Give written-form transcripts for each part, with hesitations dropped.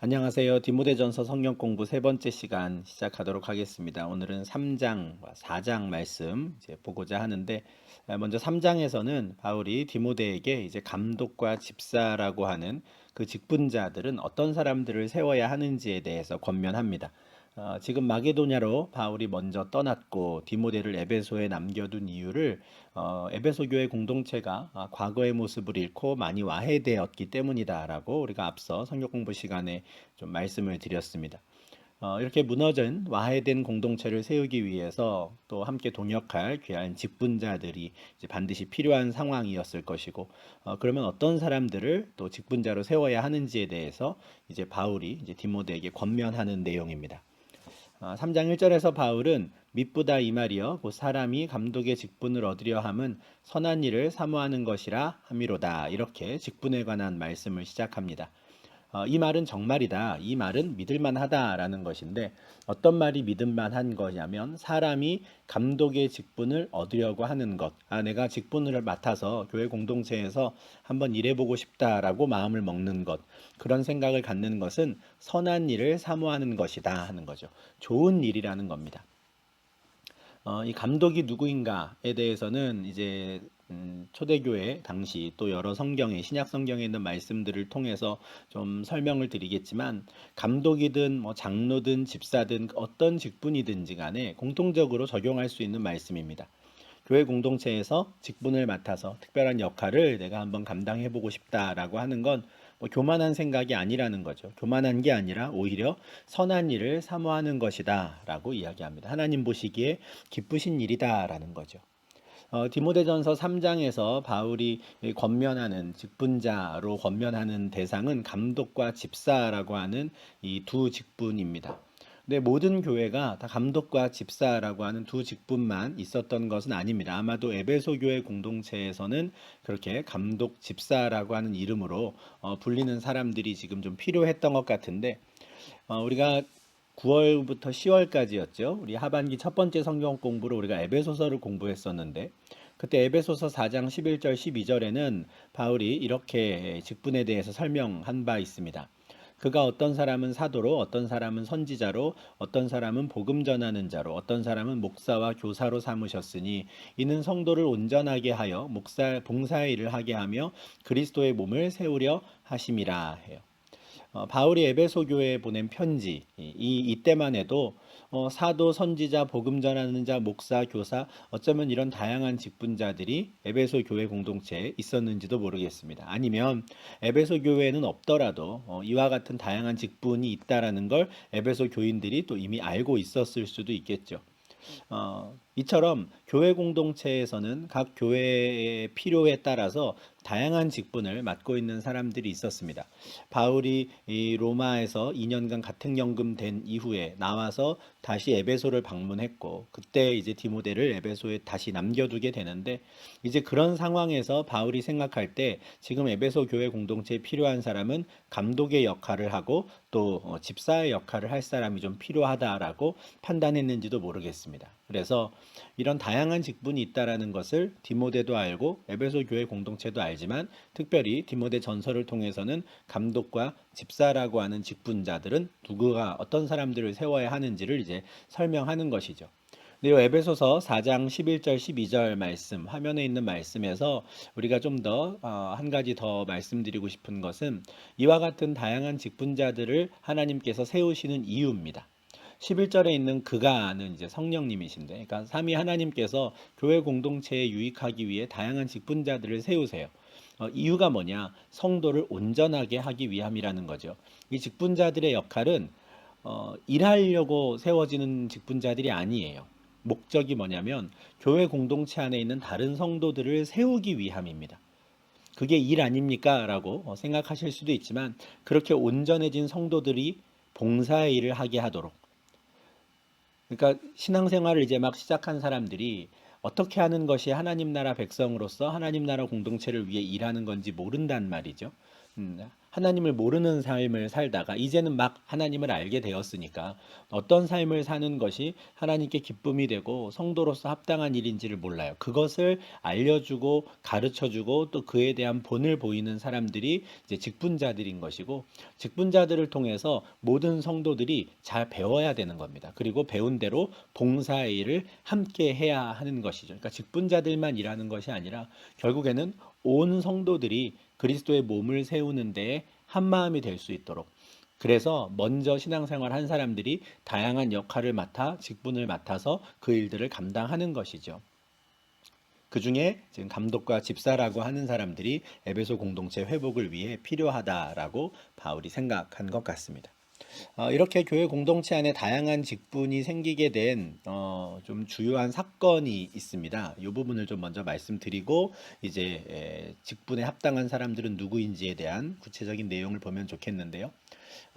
안녕하세요. 디모데전서 성경 공부 세 번째 시간 시작하도록 하겠습니다. 오늘은 3장과 4장 말씀 이제 보고자 하는데 먼저 3장에서는 바울이 디모데에게 이제 감독과 집사라고 하는 그 직분자들은 어떤 사람들을 세워야 하는지에 대해서 권면합니다. 지금 마게도냐로 바울이 먼저 떠났고 디모데를 에베소에 남겨둔 이유를 에베소 교회 공동체가 과거의 모습을 잃고 많이 와해되었기 때문이다라고 우리가 앞서 성경 공부 시간에 좀 말씀을 드렸습니다. 이렇게 무너진 와해된 공동체를 세우기 위해서 또 함께 동역할 귀한 직분자들이 이제 반드시 필요한 상황이었을 것이고, 그러면 어떤 사람들을 또 직분자로 세워야 하는지에 대해서 이제 바울이 이제 디모데에게 권면하는 내용입니다. 3장 1절에서 바울은 미쁘다 이 말이여 곧 사람이 감독의 직분을 얻으려 함은 선한 일을 사모하는 것이라 함이로다. 이렇게 직분에 관한 말씀을 시작합니다. 이 말은 정말이다. 이 말은 믿을만하다라는 것인데 어떤 말이 믿을만한 거냐면 사람이 감독의 직분을 얻으려고 하는 것. 내가 직분을 맡아서 교회 공동체에서 한번 일해보고 싶다라고 마음을 먹는 것. 그런 생각을 갖는 것은 선한 일을 사모하는 것이다 하는 거죠. 좋은 일이라는 겁니다. 이 감독이 누구인가에 대해서는 이제 초대교회 당시 또 여러 성경에 신약 성경에 있는 말씀들을 통해서 좀 설명을 드리겠지만 감독이든 뭐 장로든 집사든 어떤 직분이든지 간에 공통적으로 적용할 수 있는 말씀입니다. 교회 공동체에서 직분을 맡아서 특별한 역할을 내가 한번 감당해 보고 싶다라고 하는 건 뭐 교만한 생각이 아니라는 거죠. 교만한 게 아니라 오히려 선한 일을 사모하는 것이다라고 이야기합니다. 하나님 보시기에 기쁘신 일이다라는 거죠. 디모데전서 3장에서 바울이 권면하는 직분자로 권면하는 대상은 감독과 집사라고 하는 이 두 직분입니다. 근데 모든 교회가 다 감독과 집사라고 하는 두 직분만 있었던 것은 아닙니다. 아마도 에베소 교회 공동체에서는 그렇게 감독, 집사라고 하는 이름으로 불리는 사람들이 지금 좀 필요했던 것 같은데 우리가 9월부터 10월까지였죠. 우리 하반기 첫 번째 성경 공부로 우리가 에베소서를 공부했었는데 그때 에베소서 4장 11절 12절에는 바울이 이렇게 직분에 대해서 설명한 바 있습니다. 그가 어떤 사람은 사도로, 어떤 사람은 선지자로, 어떤 사람은 복음 전하는 자로, 어떤 사람은 목사와 교사로 삼으셨으니 이는 성도를 온전하게 하여 봉사의 일을 하게 하며 그리스도의 몸을 세우려 하심이라 해요. 바울이 에베소 교회에 보낸 편지 이때만 해도 사도, 선지자, 복음 전하는 자, 목사, 교사 어쩌면 이런 다양한 직분자들이 에베소 교회 공동체에 있었는지도 모르겠습니다. 아니면 에베소 교회에는 없더라도 이와 같은 다양한 직분이 있다라는 걸 에베소 교인들이 또 이미 알고 있었을 수도 있겠죠. 이처럼 교회 공동체에서는 각 교회의 필요에 따라서 다양한 직분을 맡고 있는 사람들이 있었습니다. 바울이 이 로마에서 2년간 가택연금 된 이후에 나와서 다시 에베소를 방문했고 그때 이제 디모데를 에베소에 다시 남겨두게 되는데 이제 그런 상황에서 바울이 생각할 때 지금 에베소 교회 공동체에 필요한 사람은 감독의 역할을 하고 또 집사의 역할을 할 사람이 좀 필요하다라고 판단했는지도 모르겠습니다. 그래서 이런 다양한 직분이 있다라는 것을 디모데도 알고 에베소 교회 공동체도 알지만 특별히 디모데 전서를 통해서는 감독과 집사라고 하는 직분자들은 누구가 어떤 사람들을 세워야 하는지를 이제 설명하는 것이죠. 네, 에베소서 4장 11절 12절 말씀 화면에 있는 말씀에서 우리가 좀 더 한 가지 더 말씀드리고 싶은 것은 이와 같은 다양한 직분자들을 하나님께서 세우시는 이유입니다. 11절에 있는 그가는 이제 성령님이신데, 그러니까 삼위 하나님께서 교회 공동체에 유익하기 위해 다양한 직분자들을 세우세요. 이유가 뭐냐? 성도를 온전하게 하기 위함이라는 거죠. 이 직분자들의 역할은 일하려고 세워지는 직분자들이 아니에요. 목적이 뭐냐면 교회 공동체 안에 있는 다른 성도들을 세우기 위함입니다. 그게 일 아닙니까? 라고 생각하실 수도 있지만 그렇게 온전해진 성도들이 봉사의 일을 하게 하도록, 그러니까 신앙생활을 이제 막 시작한 사람들이 어떻게 하는 것이 하나님 나라 백성으로서 하나님 나라 공동체를 위해 일하는 건지 모른단 말이죠. 하나님을 모르는 삶을 살다가 이제는 막 하나님을 알게 되었으니까 어떤 삶을 사는 것이 하나님께 기쁨이 되고 성도로서 합당한 일인지를 몰라요. 그것을 알려주고 가르쳐주고 또 그에 대한 본을 보이는 사람들이 이제 직분자들인 것이고, 직분자들을 통해서 모든 성도들이 잘 배워야 되는 겁니다. 그리고 배운 대로 봉사의 일을 함께 해야 하는 것이죠. 그러니까 직분자들만 일하는 것이 아니라 결국에는 온 성도들이 그리스도의 몸을 세우는 데에 한 마음이 될 수 있도록, 그래서 먼저 신앙생활 한 사람들이 다양한 역할을 맡아 직분을 맡아서 그 일들을 감당하는 것이죠. 그 중에 지금 감독과 집사라고 하는 사람들이 에베소 공동체 회복을 위해 필요하다라고 바울이 생각한 것 같습니다. 이렇게 교회 공동체 안에 다양한 직분이 생기게 된 좀 주요한 사건이 있습니다. 이 부분을 좀 먼저 말씀드리고 이제 직분에 합당한 사람들은 누구인지에 대한 구체적인 내용을 보면 좋겠는데요.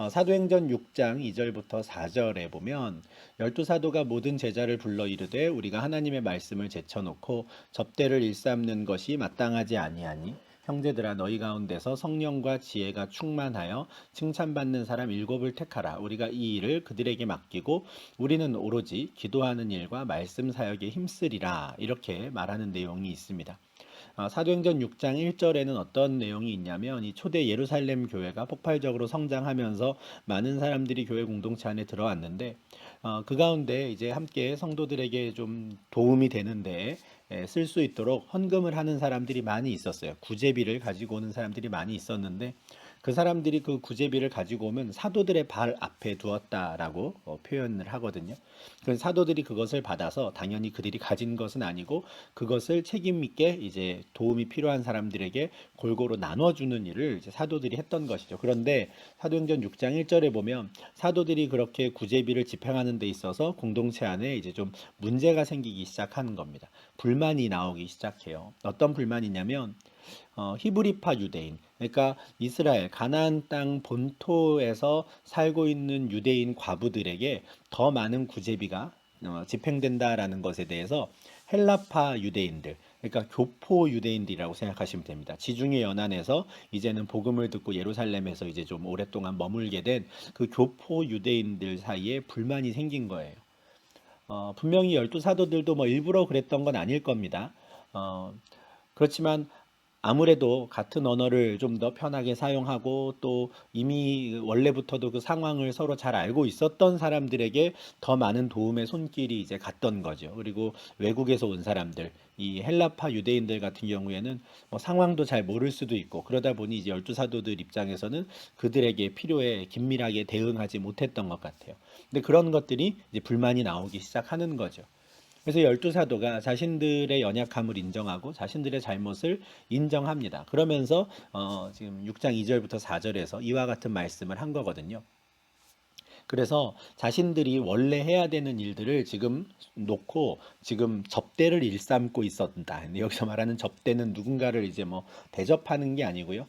사도행전 6장 2절부터 4절에 보면 열두 사도가 모든 제자를 불러 이르되 우리가 하나님의 말씀을 제쳐놓고 접대를 일삼는 것이 마땅하지 아니하니 형제들아 너희 가운데서 성령과 지혜가 충만하여 칭찬받는 사람 일곱을 택하라. 우리가 이 일을 그들에게 맡기고 우리는 오로지 기도하는 일과 말씀 사역에 힘쓰리라. 이렇게 말하는 내용이 있습니다. 사도행전 6장 1절에는 어떤 내용이 있냐면 이 초대 예루살렘 교회가 폭발적으로 성장하면서 많은 사람들이 교회 공동체 안에 들어왔는데 그 가운데 이제 함께 성도들에게 좀 도움이 되는데 쓸 수 있도록 헌금을 하는 사람들이 많이 있었어요. 구제비를 가지고 오는 사람들이 많이 있었는데 그 사람들이 그 구제비를 가지고 오면 사도들의 발 앞에 두었다라고 표현을 하거든요. 그 사도들이 그것을 받아서 당연히 그들이 가진 것은 아니고 그것을 책임 있게 이제 도움이 필요한 사람들에게 골고루 나눠주는 일을 이제 사도들이 했던 것이죠. 그런데 사도행전 6장 1절에 보면 사도들이 그렇게 구제비를 집행하는 데 있어서 공동체 안에 이제 좀 문제가 생기기 시작하는 겁니다. 불만이 나오기 시작해요. 어떤 불만이냐면 히브리파 유대인, 그러니까 이스라엘 가나안 땅 본토에서 살고 있는 유대인 과부들에게 더 많은 구제비가 집행된다라는 것에 대해서 헬라파 유대인들, 그러니까 교포 유대인들이라고 생각하시면 됩니다. 지중해 연안에서 이제는 복음을 듣고 예루살렘에서 이제 좀 오랫동안 머물게 된 그 교포 유대인들 사이에 불만이 생긴 거예요. 분명히 열두 사도들도 뭐 일부러 그랬던 건 아닐 겁니다. 어, 그렇지만 아무래도 같은 언어를 좀 더 편하게 사용하고 또 이미 원래부터도 그 상황을 서로 잘 알고 있었던 사람들에게 더 많은 도움의 손길이 이제 갔던 거죠. 그리고 외국에서 온 사람들, 이 헬라파 유대인들 같은 경우에는 뭐 상황도 잘 모를 수도 있고 그러다 보니 이제 열두 사도들 입장에서는 그들에게 필요에 긴밀하게 대응하지 못했던 것 같아요. 근데 그런 것들이 이제 불만이 나오기 시작하는 거죠. 그래서 열두 사도가 자신들의 연약함을 인정하고 자신들의 잘못을 인정합니다. 그러면서 지금 6장 2절부터 4절에서 이와 같은 말씀을 한 거거든요. 그래서 자신들이 원래 해야 되는 일들을 지금 놓고 지금 접대를 일삼고 있었다. 근데 여기서 말하는 접대는 누군가를 이제 뭐 대접하는 게 아니고요.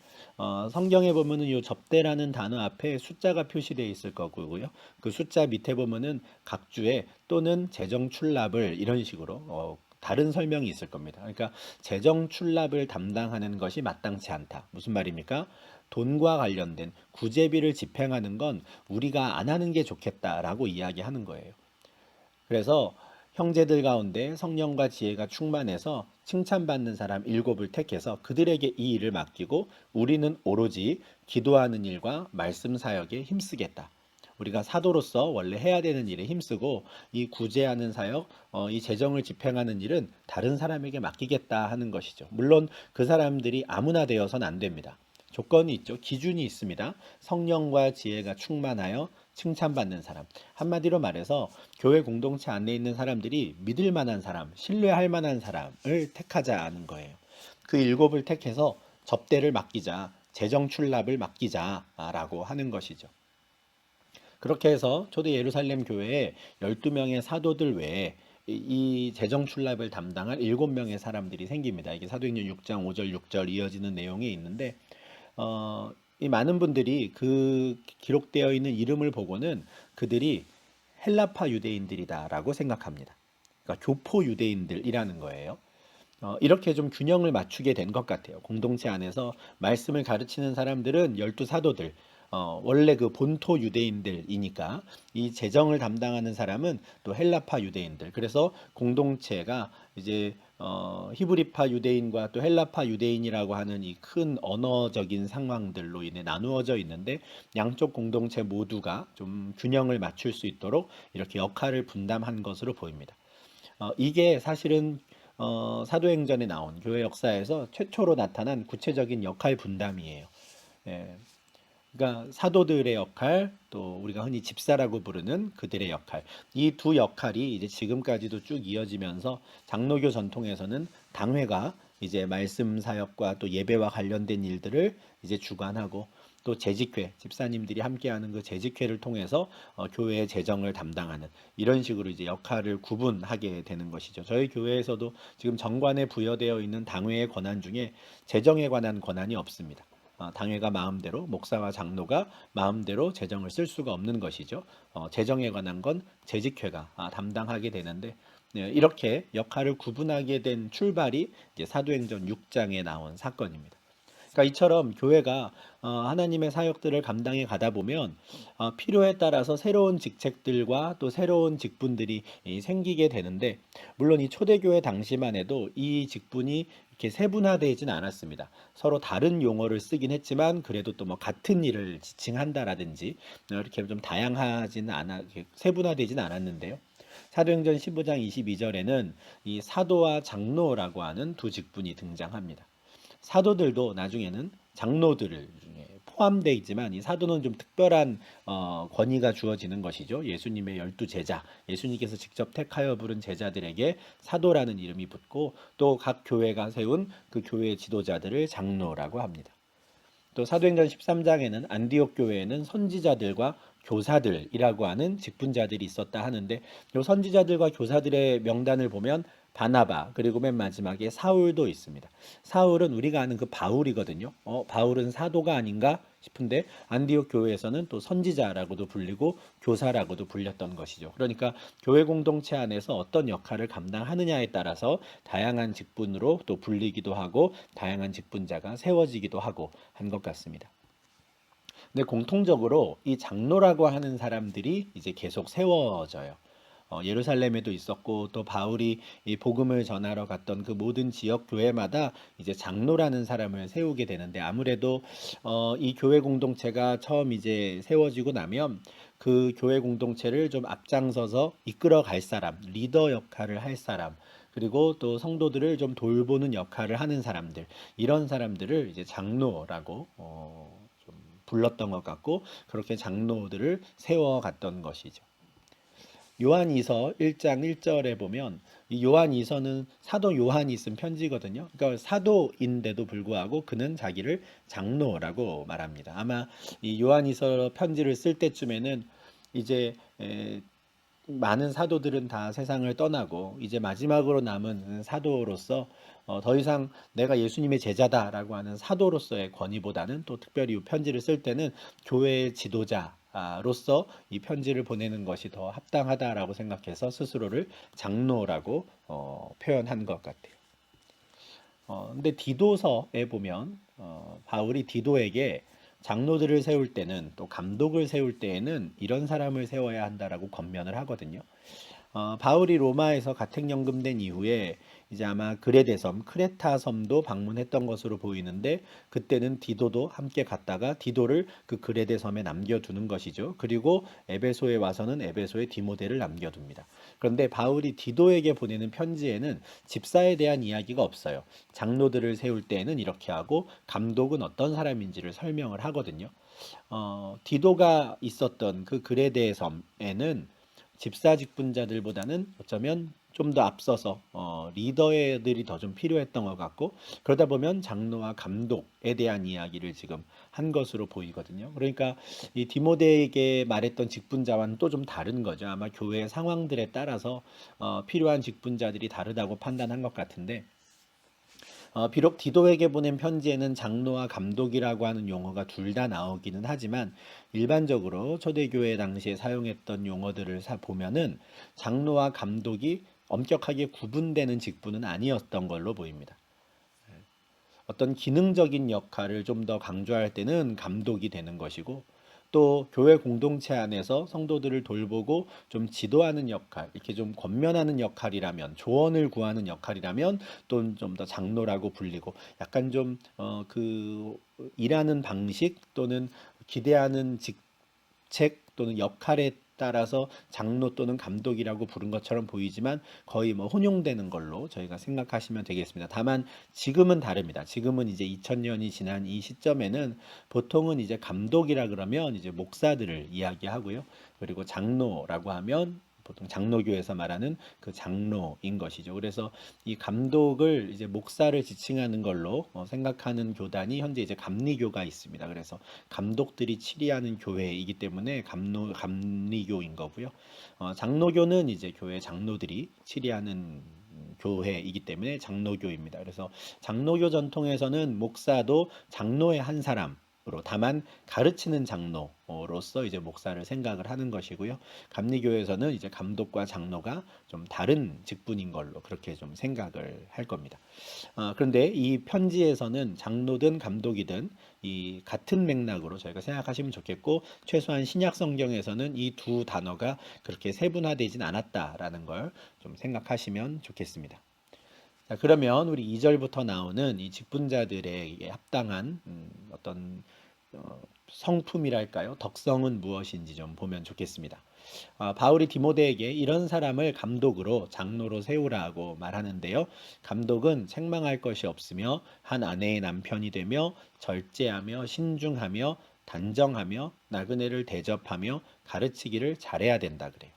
성경에 보면은 이 접대라는 단어 앞에 숫자가 표시되어 있을 거고요. 그 숫자 밑에 보면은 각주에 또는 재정 출납을 이런 식으로 다른 설명이 있을 겁니다. 그러니까 재정 출납을 담당하는 것이 마땅치 않다. 무슨 말입니까? 돈과 관련된 구제비를 집행하는 건 우리가 안 하는 게 좋겠다라고 이야기하는 거예요. 그래서 형제들 가운데 성령과 지혜가 충만해서 칭찬받는 사람 일곱을 택해서 그들에게 이 일을 맡기고 우리는 오로지 기도하는 일과 말씀 사역에 힘쓰겠다. 우리가 사도로서 원래 해야 되는 일에 힘쓰고 이 구제하는 사역, 이 재정을 집행하는 일은 다른 사람에게 맡기겠다 하는 것이죠. 물론 그 사람들이 아무나 되어서는 안 됩니다. 조건이 있죠. 기준이 있습니다. 성령과 지혜가 충만하여 칭찬받는 사람. 한마디로 말해서 교회 공동체 안에 있는 사람들이 믿을 만한 사람, 신뢰할 만한 사람을 택하자는 거예요. 그 일곱을 택해서 접대를 맡기자, 재정 출납을 맡기자라고 하는 것이죠. 그렇게 해서 초대 예루살렘 교회에 12명의 사도들 외에 이 재정 출납을 담당할 7명의 사람들이 생깁니다. 이게 사도행전 6장 5절 6절 이어지는 내용이 있는데 이 많은 분들이 그 기록되어 있는 이름을 보고는 그들이 헬라파 유대인들이다라고 생각합니다. 그러니까 교포 유대인들이라는 거예요. 이렇게 좀 균형을 맞추게 된 것 같아요. 공동체 안에서 말씀을 가르치는 사람들은 열두 사도들, 원래 그 본토 유대인들이니까 이 재정을 담당하는 사람은 또 헬라파 유대인들. 그래서 공동체가 이제 히브리파 유대인과 또 헬라파 유대인이라고 하는 이 큰 언어적인 상황들로 인해 나누어져 있는데 양쪽 공동체 모두가 좀 균형을 맞출 수 있도록 이렇게 역할을 분담한 것으로 보입니다. 이게 사실은 사도행전에 나온 교회 역사에서 최초로 나타난 구체적인 역할 분담이에요. 예, 그러니까 사도들의 역할, 또 우리가 흔히 집사라고 부르는 그들의 역할, 이 두 역할이 이제 지금까지도 쭉 이어지면서 장로교 전통에서는 당회가 이제 말씀 사역과 또 예배와 관련된 일들을 이제 주관하고 또 재직회, 집사님들이 함께하는 그 재직회를 통해서 교회의 재정을 담당하는 이런 식으로 이제 역할을 구분하게 되는 것이죠. 저희 교회에서도 지금 정관에 부여되어 있는 당회의 권한 중에 재정에 관한 권한이 없습니다. 당회가 마음대로 목사와 장로가 마음대로 재정을 쓸 수가 없는 것이죠. 재정에 관한 건 재직회가 담당하게 되는데 네, 이렇게 역할을 구분하게 된 출발이 이제 사도행전 6장에 나온 사건입니다. 그러니까 이처럼 교회가 하나님의 사역들을 감당해 가다 보면 필요에 따라서 새로운 직책들과 또 새로운 직분들이 생기게 되는데 물론 이 초대교회 당시만 해도 이 직분이 이렇게 세분화되지는 않았습니다. 서로 다른 용어를 쓰긴 했지만 그래도 또 뭐 같은 일을 지칭한다라든지 이렇게 좀 다양하지는 않아 이렇게 세분화되지는 않았는데요. 사도행전 15장 22절에는 이 사도와 장로라고 하는 두 직분이 등장합니다. 사도들도 나중에는 장로들 중에 포함되어 있지만 이 사도는 좀 특별한 권위가 주어지는 것이죠. 예수님의 12제자, 예수님께서 직접 택하여 부른 제자들에게 사도라는 이름이 붙고 또 각 교회가 세운 그 교회의 지도자들을 장로라고 합니다. 또 사도행전 13장에는 안디옥 교회에는 선지자들과 교사들이라고 하는 직분자들이 있었다 하는데 이 선지자들과 교사들의 명단을 보면 바나바 그리고 맨 마지막에 사울도 있습니다. 사울은 우리가 아는 그 바울이거든요. 바울은 사도가 아닌가 싶은데 안디옥 교회에서는 또 선지자라고도 불리고 교사라고도 불렸던 것이죠. 그러니까 교회 공동체 안에서 어떤 역할을 감당하느냐에 따라서 다양한 직분으로 또 불리기도 하고 다양한 직분자가 세워지기도 하고 한 것 같습니다. 근데 공통적으로 이 장로라고 하는 사람들이 이제 계속 세워져요. 예루살렘에도 있었고 또 바울이 이 복음을 전하러 갔던 그 모든 지역 교회마다 이제 장로라는 사람을 세우게 되는데 아무래도 이 교회 공동체가 처음 이제 세워지고 나면 그 교회 공동체를 좀 앞장서서 이끌어 갈 사람, 리더 역할을 할 사람, 그리고 또 성도들을 좀 돌보는 역할을 하는 사람들, 이런 사람들을 이제 장로라고 좀 불렀던 것 같고 그렇게 장로들을 세워갔던 것이죠. 요한이서 1장 1절에 보면 이 요한이서는 사도 요한이 쓴 편지거든요. 그러니까 사도인데도 불구하고 그는 자기를 장로라고 말합니다. 아마 이 요한이서 편지를 쓸 때쯤에는 이제 많은 사도들은 다 세상을 떠나고 이제 마지막으로 남은 사도로서 더 이상 내가 예수님의 제자다라고 하는 사도로서의 권위보다는 또 특별히 이 편지를 쓸 때는 교회의 지도자로서 이 편지를 보내는 것이 더 합당하다라고 생각해서 스스로를 장로라고 표현한 것 같아요. 근데 디도서에 보면 바울이 디도에게 장로들을 세울 때는 또 감독을 세울 때에는 이런 사람을 세워야 한다라고 권면을 하거든요. 바울이 로마에서 가택연금된 이후에 이제 아마 그레데 섬, 크레타 섬도 방문했던 것으로 보이는데 그때는 디도도 함께 갔다가 디도를 그 그레데 섬에 남겨두는 것이죠. 그리고 에베소에 와서는 에베소에 디모데를 남겨둡니다. 그런데 바울이 디도에게 보내는 편지에는 집사에 대한 이야기가 없어요. 장로들을 세울 때에는 이렇게 하고 감독은 어떤 사람인지를 설명을 하거든요. 디도가 있었던 그 그레데 섬에는 집사 직분자들보다는 어쩌면 좀 더 앞서서 리더들이 더 좀 필요했던 것 같고 그러다 보면 장로와 감독에 대한 이야기를 지금 한 것으로 보이거든요. 그러니까 이 디모데에게 말했던 직분자와는 또 좀 다른 거죠. 아마 교회 상황들에 따라서 필요한 직분자들이 다르다고 판단한 것 같은데 비록 디도에게 보낸 편지에는 장로와 감독이라고 하는 용어가 둘 다 나오기는 하지만 일반적으로 초대교회 당시에 사용했던 용어들을 보면은 장로와 감독이 엄격하게 구분되는 직분은 아니었던 걸로 보입니다. 어떤 기능적인 역할을 좀 더 강조할 때는 감독이 되는 것이고, 또 교회 공동체 안에서 성도들을 돌보고 좀 지도하는 역할, 이렇게 좀 권면하는 역할이라면, 조언을 구하는 역할이라면 또 좀 더 장로라고 불리고, 약간 좀 그 일하는 방식 또는 기대하는 책 또는 역할에 따라서 장로 또는 감독이라고 부른 것처럼 보이지만 거의 뭐 혼용되는 걸로 저희가 생각하시면 되겠습니다. 다만 지금은 다릅니다. 지금은 이제 2000년이 지난 이 시점에는 보통은 이제 감독이라 그러면 이제 목사들을 이야기하고요. 그리고 장로라고 하면 보통 장로교에서 말하는 그 장로인 것이죠. 그래서 이 감독을 이제 목사를 지칭하는 걸로 생각하는 교단이 현재 이제 감리교가 있습니다. 그래서 감독들이 치리하는 교회이기 때문에 감리교인 거고요. 장로교는 이제 교회 장로들이 치리하는 교회이기 때문에 장로교입니다. 그래서 장로교 전통에서는 목사도 장로의 한 사람으로, 다만 가르치는 장로로서 이제 목사를 생각을 하는 것이고요. 감리교에서는 이제 감독과 장로가 좀 다른 직분인 걸로 그렇게 좀 생각을 할 겁니다. 그런데 이 편지에서는 장로든 감독이든 이 같은 맥락으로 저희가 생각하시면 좋겠고, 최소한 신약 성경에서는 이 두 단어가 그렇게 세분화되진 않았다라는 걸 좀 생각하시면 좋겠습니다. 자, 그러면 우리 2절부터 나오는 이 직분자들에게 합당한 어떤 성품이랄까요? 덕성은 무엇인지 좀 보면 좋겠습니다. 바울이 디모데에게 이런 사람을 감독으로 장로로 세우라고 말하는데요. 감독은 책망할 것이 없으며 한 아내의 남편이 되며 절제하며 신중하며 단정하며 나그네를 대접하며 가르치기를 잘해야 된다 그래요.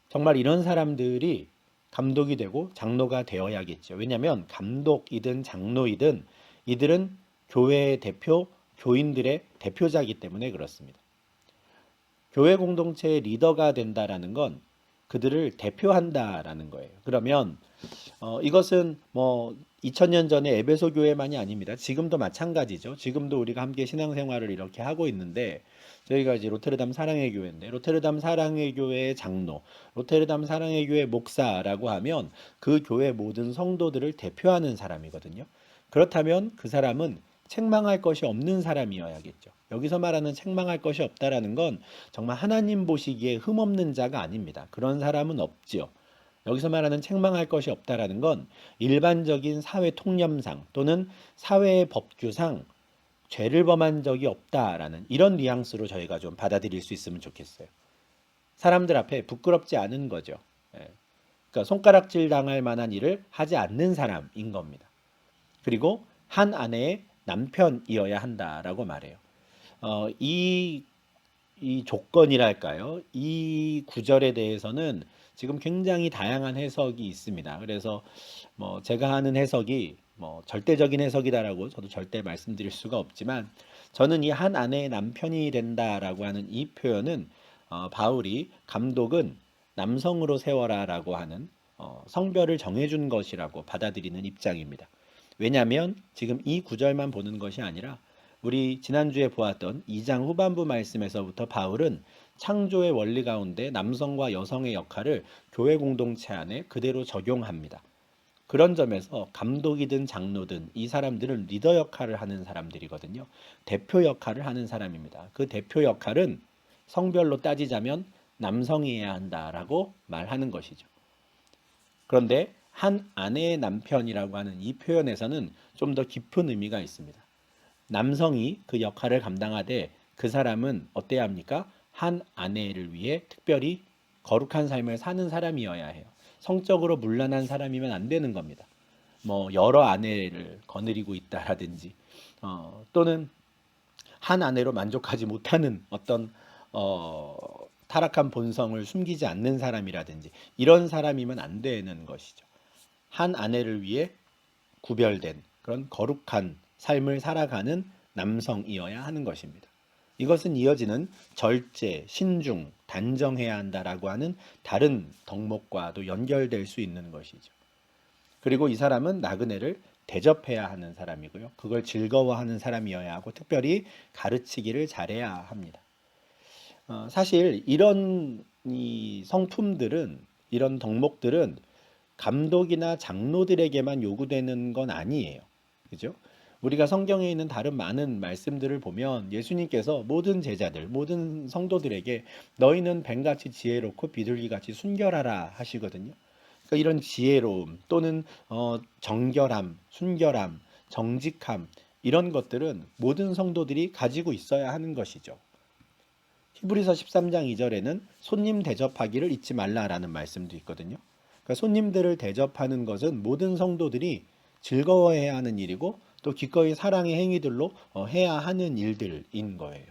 정말 이런 사람들이 감독이 되고 장로가 되어야겠죠. 왜냐하면 감독이든 장로이든 이들은 교회의 대표, 교인들의 대표자이기 때문에 그렇습니다. 교회 공동체의 리더가 된다라는 건 그들을 대표한다라는 거예요. 그러면 이것은 뭐 2000년 전에 에베소 교회만이 아닙니다. 지금도 마찬가지죠. 지금도 우리가 함께 신앙생활을 이렇게 하고 있는데, 저희가 이제 로테르담 사랑의 교회인데 로테르담 사랑의 교회의 장로, 로테르담 사랑의 교회 목사라고 하면 그 교회 모든 성도들을 대표하는 사람이거든요. 그렇다면 그 사람은 책망할 것이 없는 사람이어야겠죠. 여기서 말하는 책망할 것이 없다라는 건 정말 하나님 보시기에 흠없는 자가 아닙니다. 그런 사람은 없지요. 여기서 말하는 책망할 것이 없다라는 건 일반적인 사회 통념상 또는 사회의 법규상 죄를 범한 적이 없다라는 이런 뉘앙스로 저희가 좀 받아들일 수 있으면 좋겠어요. 사람들 앞에 부끄럽지 않은 거죠. 예. 그러니까 손가락질 당할 만한 일을 하지 않는 사람인 겁니다. 그리고 한 아내의 남편이어야 한다라고 말해요. 이 조건이랄까요? 이 구절에 대해서는 지금 굉장히 다양한 해석이 있습니다. 그래서 뭐 제가 하는 해석이 뭐 절대적인 해석이다라고 저도 절대 말씀드릴 수가 없지만, 저는 이 한 아내의 남편이 된다라고 하는 이 표현은 바울이 감독은 남성으로 세워라라고 하는 성별을 정해준 것이라고 받아들이는 입장입니다. 왜냐하면 지금 이 구절만 보는 것이 아니라 우리 지난주에 보았던 2장 후반부 말씀에서부터 바울은 창조의 원리 가운데 남성과 여성의 역할을 교회 공동체 안에 그대로 적용합니다. 그런 점에서 감독이든 장로든 이 사람들은 리더 역할을 하는 사람들이거든요. 대표 역할을 하는 사람입니다. 그 대표 역할은 성별로 따지자면 남성이어야 한다라고 말하는 것이죠. 그런데 한 아내의 남편이라고 하는 이 표현에서는 좀 더 깊은 의미가 있습니다. 남성이 그 역할을 감당하되 그 사람은 어때야 합니까? 한 아내를 위해 특별히 거룩한 삶을 사는 사람이어야 해요. 성적으로 문란한 사람이면 안 되는 겁니다. 뭐 여러 아내를 거느리고 있다라든지 또는 한 아내로 만족하지 못하는 어떤 타락한 본성을 숨기지 않는 사람이라든지 이런 사람이면 안 되는 것이죠. 한 아내를 위해 구별된 그런 거룩한 삶을 살아가는 남성이어야 하는 것입니다. 이것은 이어지는 절제, 신중, 단정해야 한다라고 하는 다른 덕목과도 연결될 수 있는 것이죠. 그리고 이 사람은 나그네를 대접해야 하는 사람이고요. 그걸 즐거워하는 사람이어야 하고 특별히 가르치기를 잘해야 합니다. 사실 이런 이 성품들은 이런 덕목들은 감독이나 장로들에게만 요구되는 건 아니에요. 그죠? 우리가 성경에 있는 다른 많은 말씀들을 보면 예수님께서 모든 제자들, 모든 성도들에게 너희는 뱀같이 지혜롭고 비둘기같이 순결하라 하시거든요. 그러니까 이런 지혜로움 또는 정결함, 순결함, 정직함 이런 것들은 모든 성도들이 가지고 있어야 하는 것이죠. 히브리서 13장 2절에는 손님 대접하기를 잊지 말라라는 말씀도 있거든요. 그러니까 손님들을 대접하는 것은 모든 성도들이 즐거워해야 하는 일이고 또 기꺼이 사랑의 행위들로 해야 하는 일들인 거예요.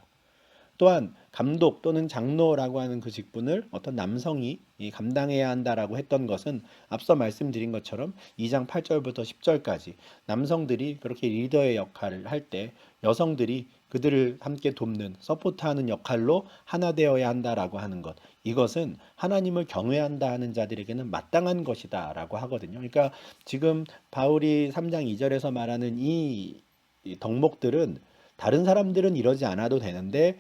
또한 감독 또는 장로라고 하는 그 직분을 어떤 남성이 감당해야 한다라고 했던 것은 앞서 말씀드린 것처럼 2장 8절부터 10절까지 남성들이 그렇게 리더의 역할을 할 때 여성들이 그들을 함께 돕는 서포트하는 역할로 하나 되어야 한다라고 하는 것, 이것은 하나님을 경외한다 하는 자들에게는 마땅한 것이다라고 하거든요. 그러니까 지금 바울이 3장 2절에서 말하는 이 덕목들은 다른 사람들은 이러지 않아도 되는데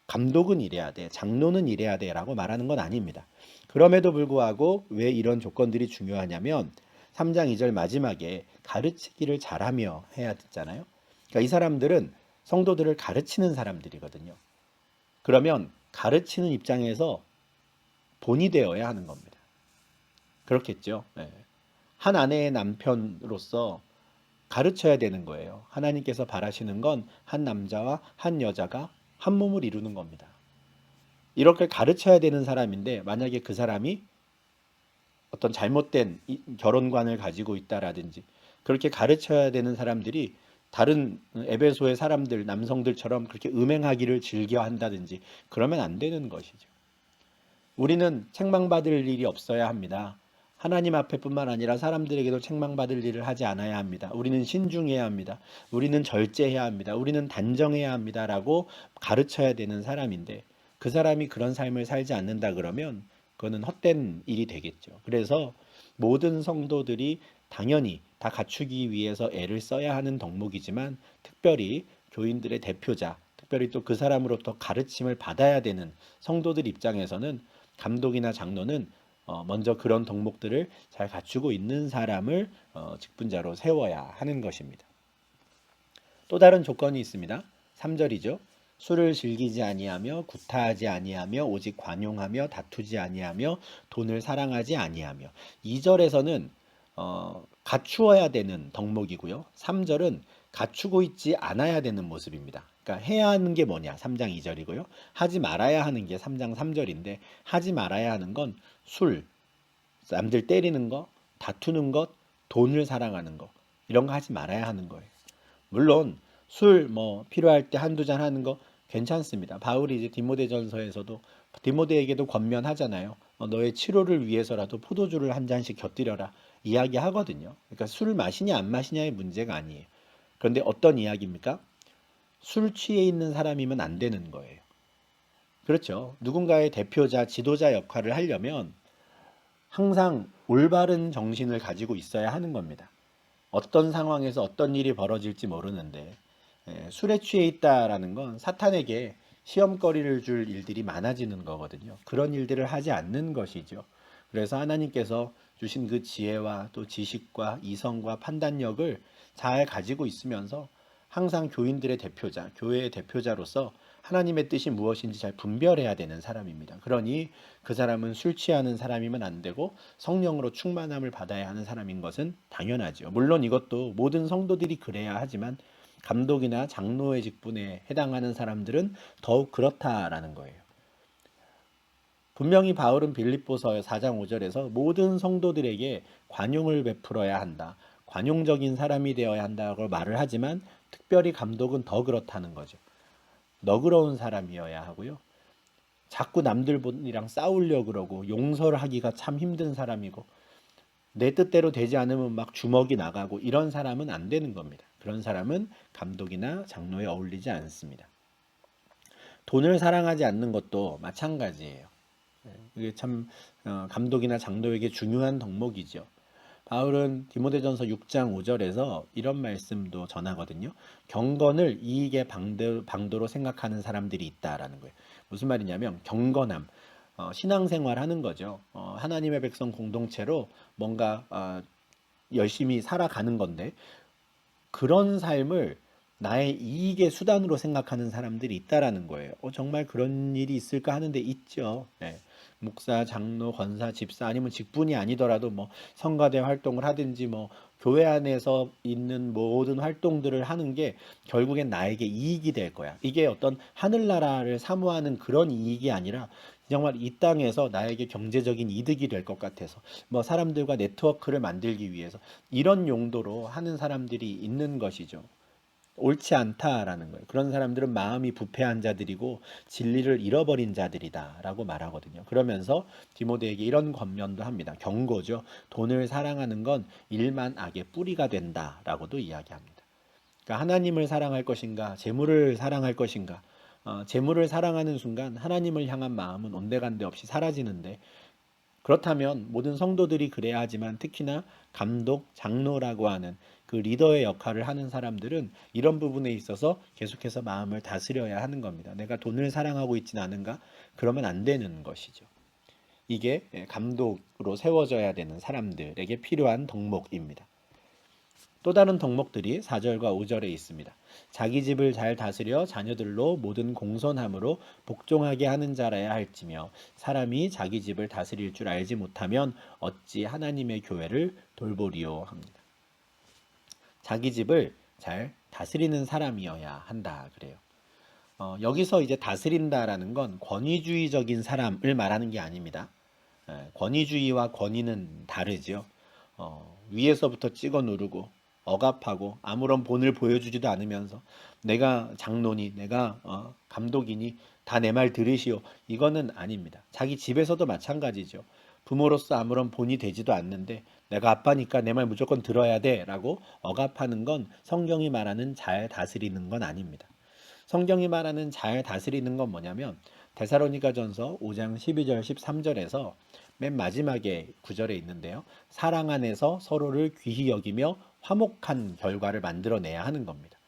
감독은 이래야 돼, 장로는 이래야 돼라고 말하는 건 아닙니다. 그럼에도 불구하고 왜 이런 조건들이 중요하냐면 3장 2절 마지막에 가르치기를 잘하며 해야 듣잖아요. 그러니까 이 사람들은 성도들을 가르치는 사람들이거든요. 그러면 가르치는 입장에서 본이 되어야 하는 겁니다. 그렇겠죠. 네. 한 아내의 남편으로서 가르쳐야 되는 거예요. 하나님께서 바라시는 건 한 남자와 한 여자가 한 몸을 이루는 겁니다. 이렇게 가르쳐야 되는 사람인데 만약에 그 사람이 어떤 잘못된 결혼관을 가지고 있다라든지 그렇게 가르쳐야 되는 사람들이 다른 에베소의 사람들, 남성들처럼 그렇게 음행하기를 즐겨 한다든지 그러면 안 되는 것이죠. 우리는 책망받을 일이 없어야 합니다. 하나님 앞에뿐만 아니라 사람들에게도 책망받을 일을 하지 않아야 합니다. 우리는 신중해야 합니다. 우리는 절제해야 합니다. 우리는 단정해야 합니다라고 가르쳐야 되는 사람인데 그 사람이 그런 삶을 살지 않는다 그러면 그거는 헛된 일이 되겠죠. 그래서 모든 성도들이 당연히 다 갖추기 위해서 애를 써야 하는 덕목이지만 특별히 교인들의 대표자, 특별히 또 그 사람으로부터 가르침을 받아야 되는 성도들 입장에서는 감독이나 장로는 먼저 그런 덕목들을 잘 갖추고 있는 사람을 직분자로 세워야 하는 것입니다. 또 다른 조건이 있습니다. 3절이죠. 술을 즐기지 아니하며 구타하지 아니하며 오직 관용하며 다투지 아니하며 돈을 사랑하지 아니하며 2절에서는 갖추어야 되는 덕목이고요. 3절은 갖추고 있지 않아야 되는 모습입니다. 그러니까 해야 하는 게 뭐냐? 3장 2절이고요. 하지 말아야 하는 게 3장 3절인데 하지 말아야 하는 건 술, 남들 때리는 거, 다투는 것, 돈을 사랑하는 거 이런 거 하지 말아야 하는 거예요. 물론 술 뭐 필요할 때 한두 잔 하는 거 괜찮습니다. 바울이 이제 디모데전서에서도 디모데에게도 권면하잖아요. 너의 치료를 위해서라도 포도주를 한 잔씩 곁들여라 이야기하거든요. 그러니까 술을 마시냐 안 마시냐의 문제가 아니에요. 그런데 어떤 이야기입니까? 술 취해 있는 사람이면 안 되는 거예요. 그렇죠. 누군가의 대표자, 지도자 역할을 하려면 항상 올바른 정신을 가지고 있어야 하는 겁니다. 어떤 상황에서 어떤 일이 벌어질지 모르는데 술에 취해 있다라는 건 사탄에게 시험거리를 줄 일들이 많아지는 거거든요. 그런 일들을 하지 않는 것이죠. 그래서 하나님께서 주신 그 지혜와 또 지식과 이성과 판단력을 잘 가지고 있으면서 항상 교인들의 대표자, 교회의 대표자로서 하나님의 뜻이 무엇인지 잘 분별해야 되는 사람입니다. 그러니 그 사람은 술 취하는 사람이면 안 되고 성령으로 충만함을 받아야 하는 사람인 것은 당연하죠. 물론 이것도 모든 성도들이 그래야 하지만 감독이나 장로의 직분에 해당하는 사람들은 더욱 그렇다라는 거예요. 분명히 바울은 빌립보서 4장 5절에서 모든 성도들에게 관용을 베풀어야 한다. 관용적인 사람이 되어야 한다고 말을 하지만 특별히 감독은 더 그렇다는 거죠. 너그러운 사람이어야 하고요. 자꾸 남들이랑 싸우려고 그러고 용서를 하기가 참 힘든 사람이고 내 뜻대로 되지 않으면 막 주먹이 나가고 이런 사람은 안 되는 겁니다. 그런 사람은 감독이나 장로에 어울리지 않습니다. 돈을 사랑하지 않는 것도 마찬가지예요. 이게 참 감독이나 장로에게 중요한 덕목이죠. 바울은 디모데전서 6장 5절에서 이런 말씀도 전하거든요. 경건을 이익의 방도로 생각하는 사람들이 있다라는 거예요. 무슨 말이냐면 경건함, 신앙생활 하는 거죠. 하나님의 백성 공동체로 뭔가 열심히 살아가는 건데 그런 삶을 나의 이익의 수단으로 생각하는 사람들이 있다라는 거예요. 정말 그런 일이 있을까 하는데 있죠. 예. 목사, 장로, 권사, 집사 아니면 직분이 아니더라도 뭐 성가대 활동을 하든지 뭐 교회 안에서 있는 모든 활동들을 하는 게 결국엔 나에게 이익이 될 거야. 이게 어떤 하늘나라를 사모하는 그런 이익이 아니라 정말 이 땅에서 나에게 경제적인 이득이 될 것 같아서 뭐 사람들과 네트워크를 만들기 위해서 이런 용도로 하는 사람들이 있는 것이죠. 옳지 않다라는 거예요. 그런 사람들은 마음이 부패한 자들이고 진리를 잃어버린 자들이다라고 말하거든요. 그러면서 디모데에게 이런 권면도 합니다. 경고죠. 돈을 사랑하는 건 일만 악의 뿌리가 된다라고도 이야기합니다. 그러니까 하나님을 사랑할 것인가, 재물을 사랑할 것인가. 재물을 사랑하는 순간 하나님을 향한 마음은 온데간데 없이 사라지는데 그렇다면 모든 성도들이 그래야 하지만 특히나 감독, 장로라고 하는 그 리더의 역할을 하는 사람들은 이런 부분에 있어서 계속해서 마음을 다스려야 하는 겁니다. 내가 돈을 사랑하고 있지는 않은가? 그러면 안 되는 것이죠. 이게 감독으로 세워져야 되는 사람들에게 필요한 덕목입니다. 또 다른 덕목들이 4절과 5절에 있습니다. 자기 집을 잘 다스려 자녀들로 모든 공손함으로 복종하게 하는 자라야 할지며 사람이 자기 집을 다스릴 줄 알지 못하면 어찌 하나님의 교회를 돌보리요 합니다. 자기 집을 잘 다스리는 사람이어야 한다 그래요. 여기서 이제 다스린다라는 건 권위주의적인 사람을 말하는 게 아닙니다. 권위주의와 권위는 다르죠. 위에서부터 찍어 누르고 억압하고 아무런 본을 보여주지도 않으면서 내가 장로니 내가 감독이니 다 내 말 들으시오. 이거는 아닙니다. 자기 집에서도 마찬가지죠. 부모로서 아무런 본이 되지도 않는데 내가 아빠니까 내 말 무조건 들어야 돼 라고 억압하는 건 성경이 말하는 잘 다스리는 건 아닙니다. 성경이 말하는 잘 다스리는 건 뭐냐면 데살로니가전서 5장 12절 13절에서 맨 마지막에 구절에 있는데요. 사랑 안에서 서로를 귀히 여기며 화목한 결과를 만들어내야 하는 겁니다.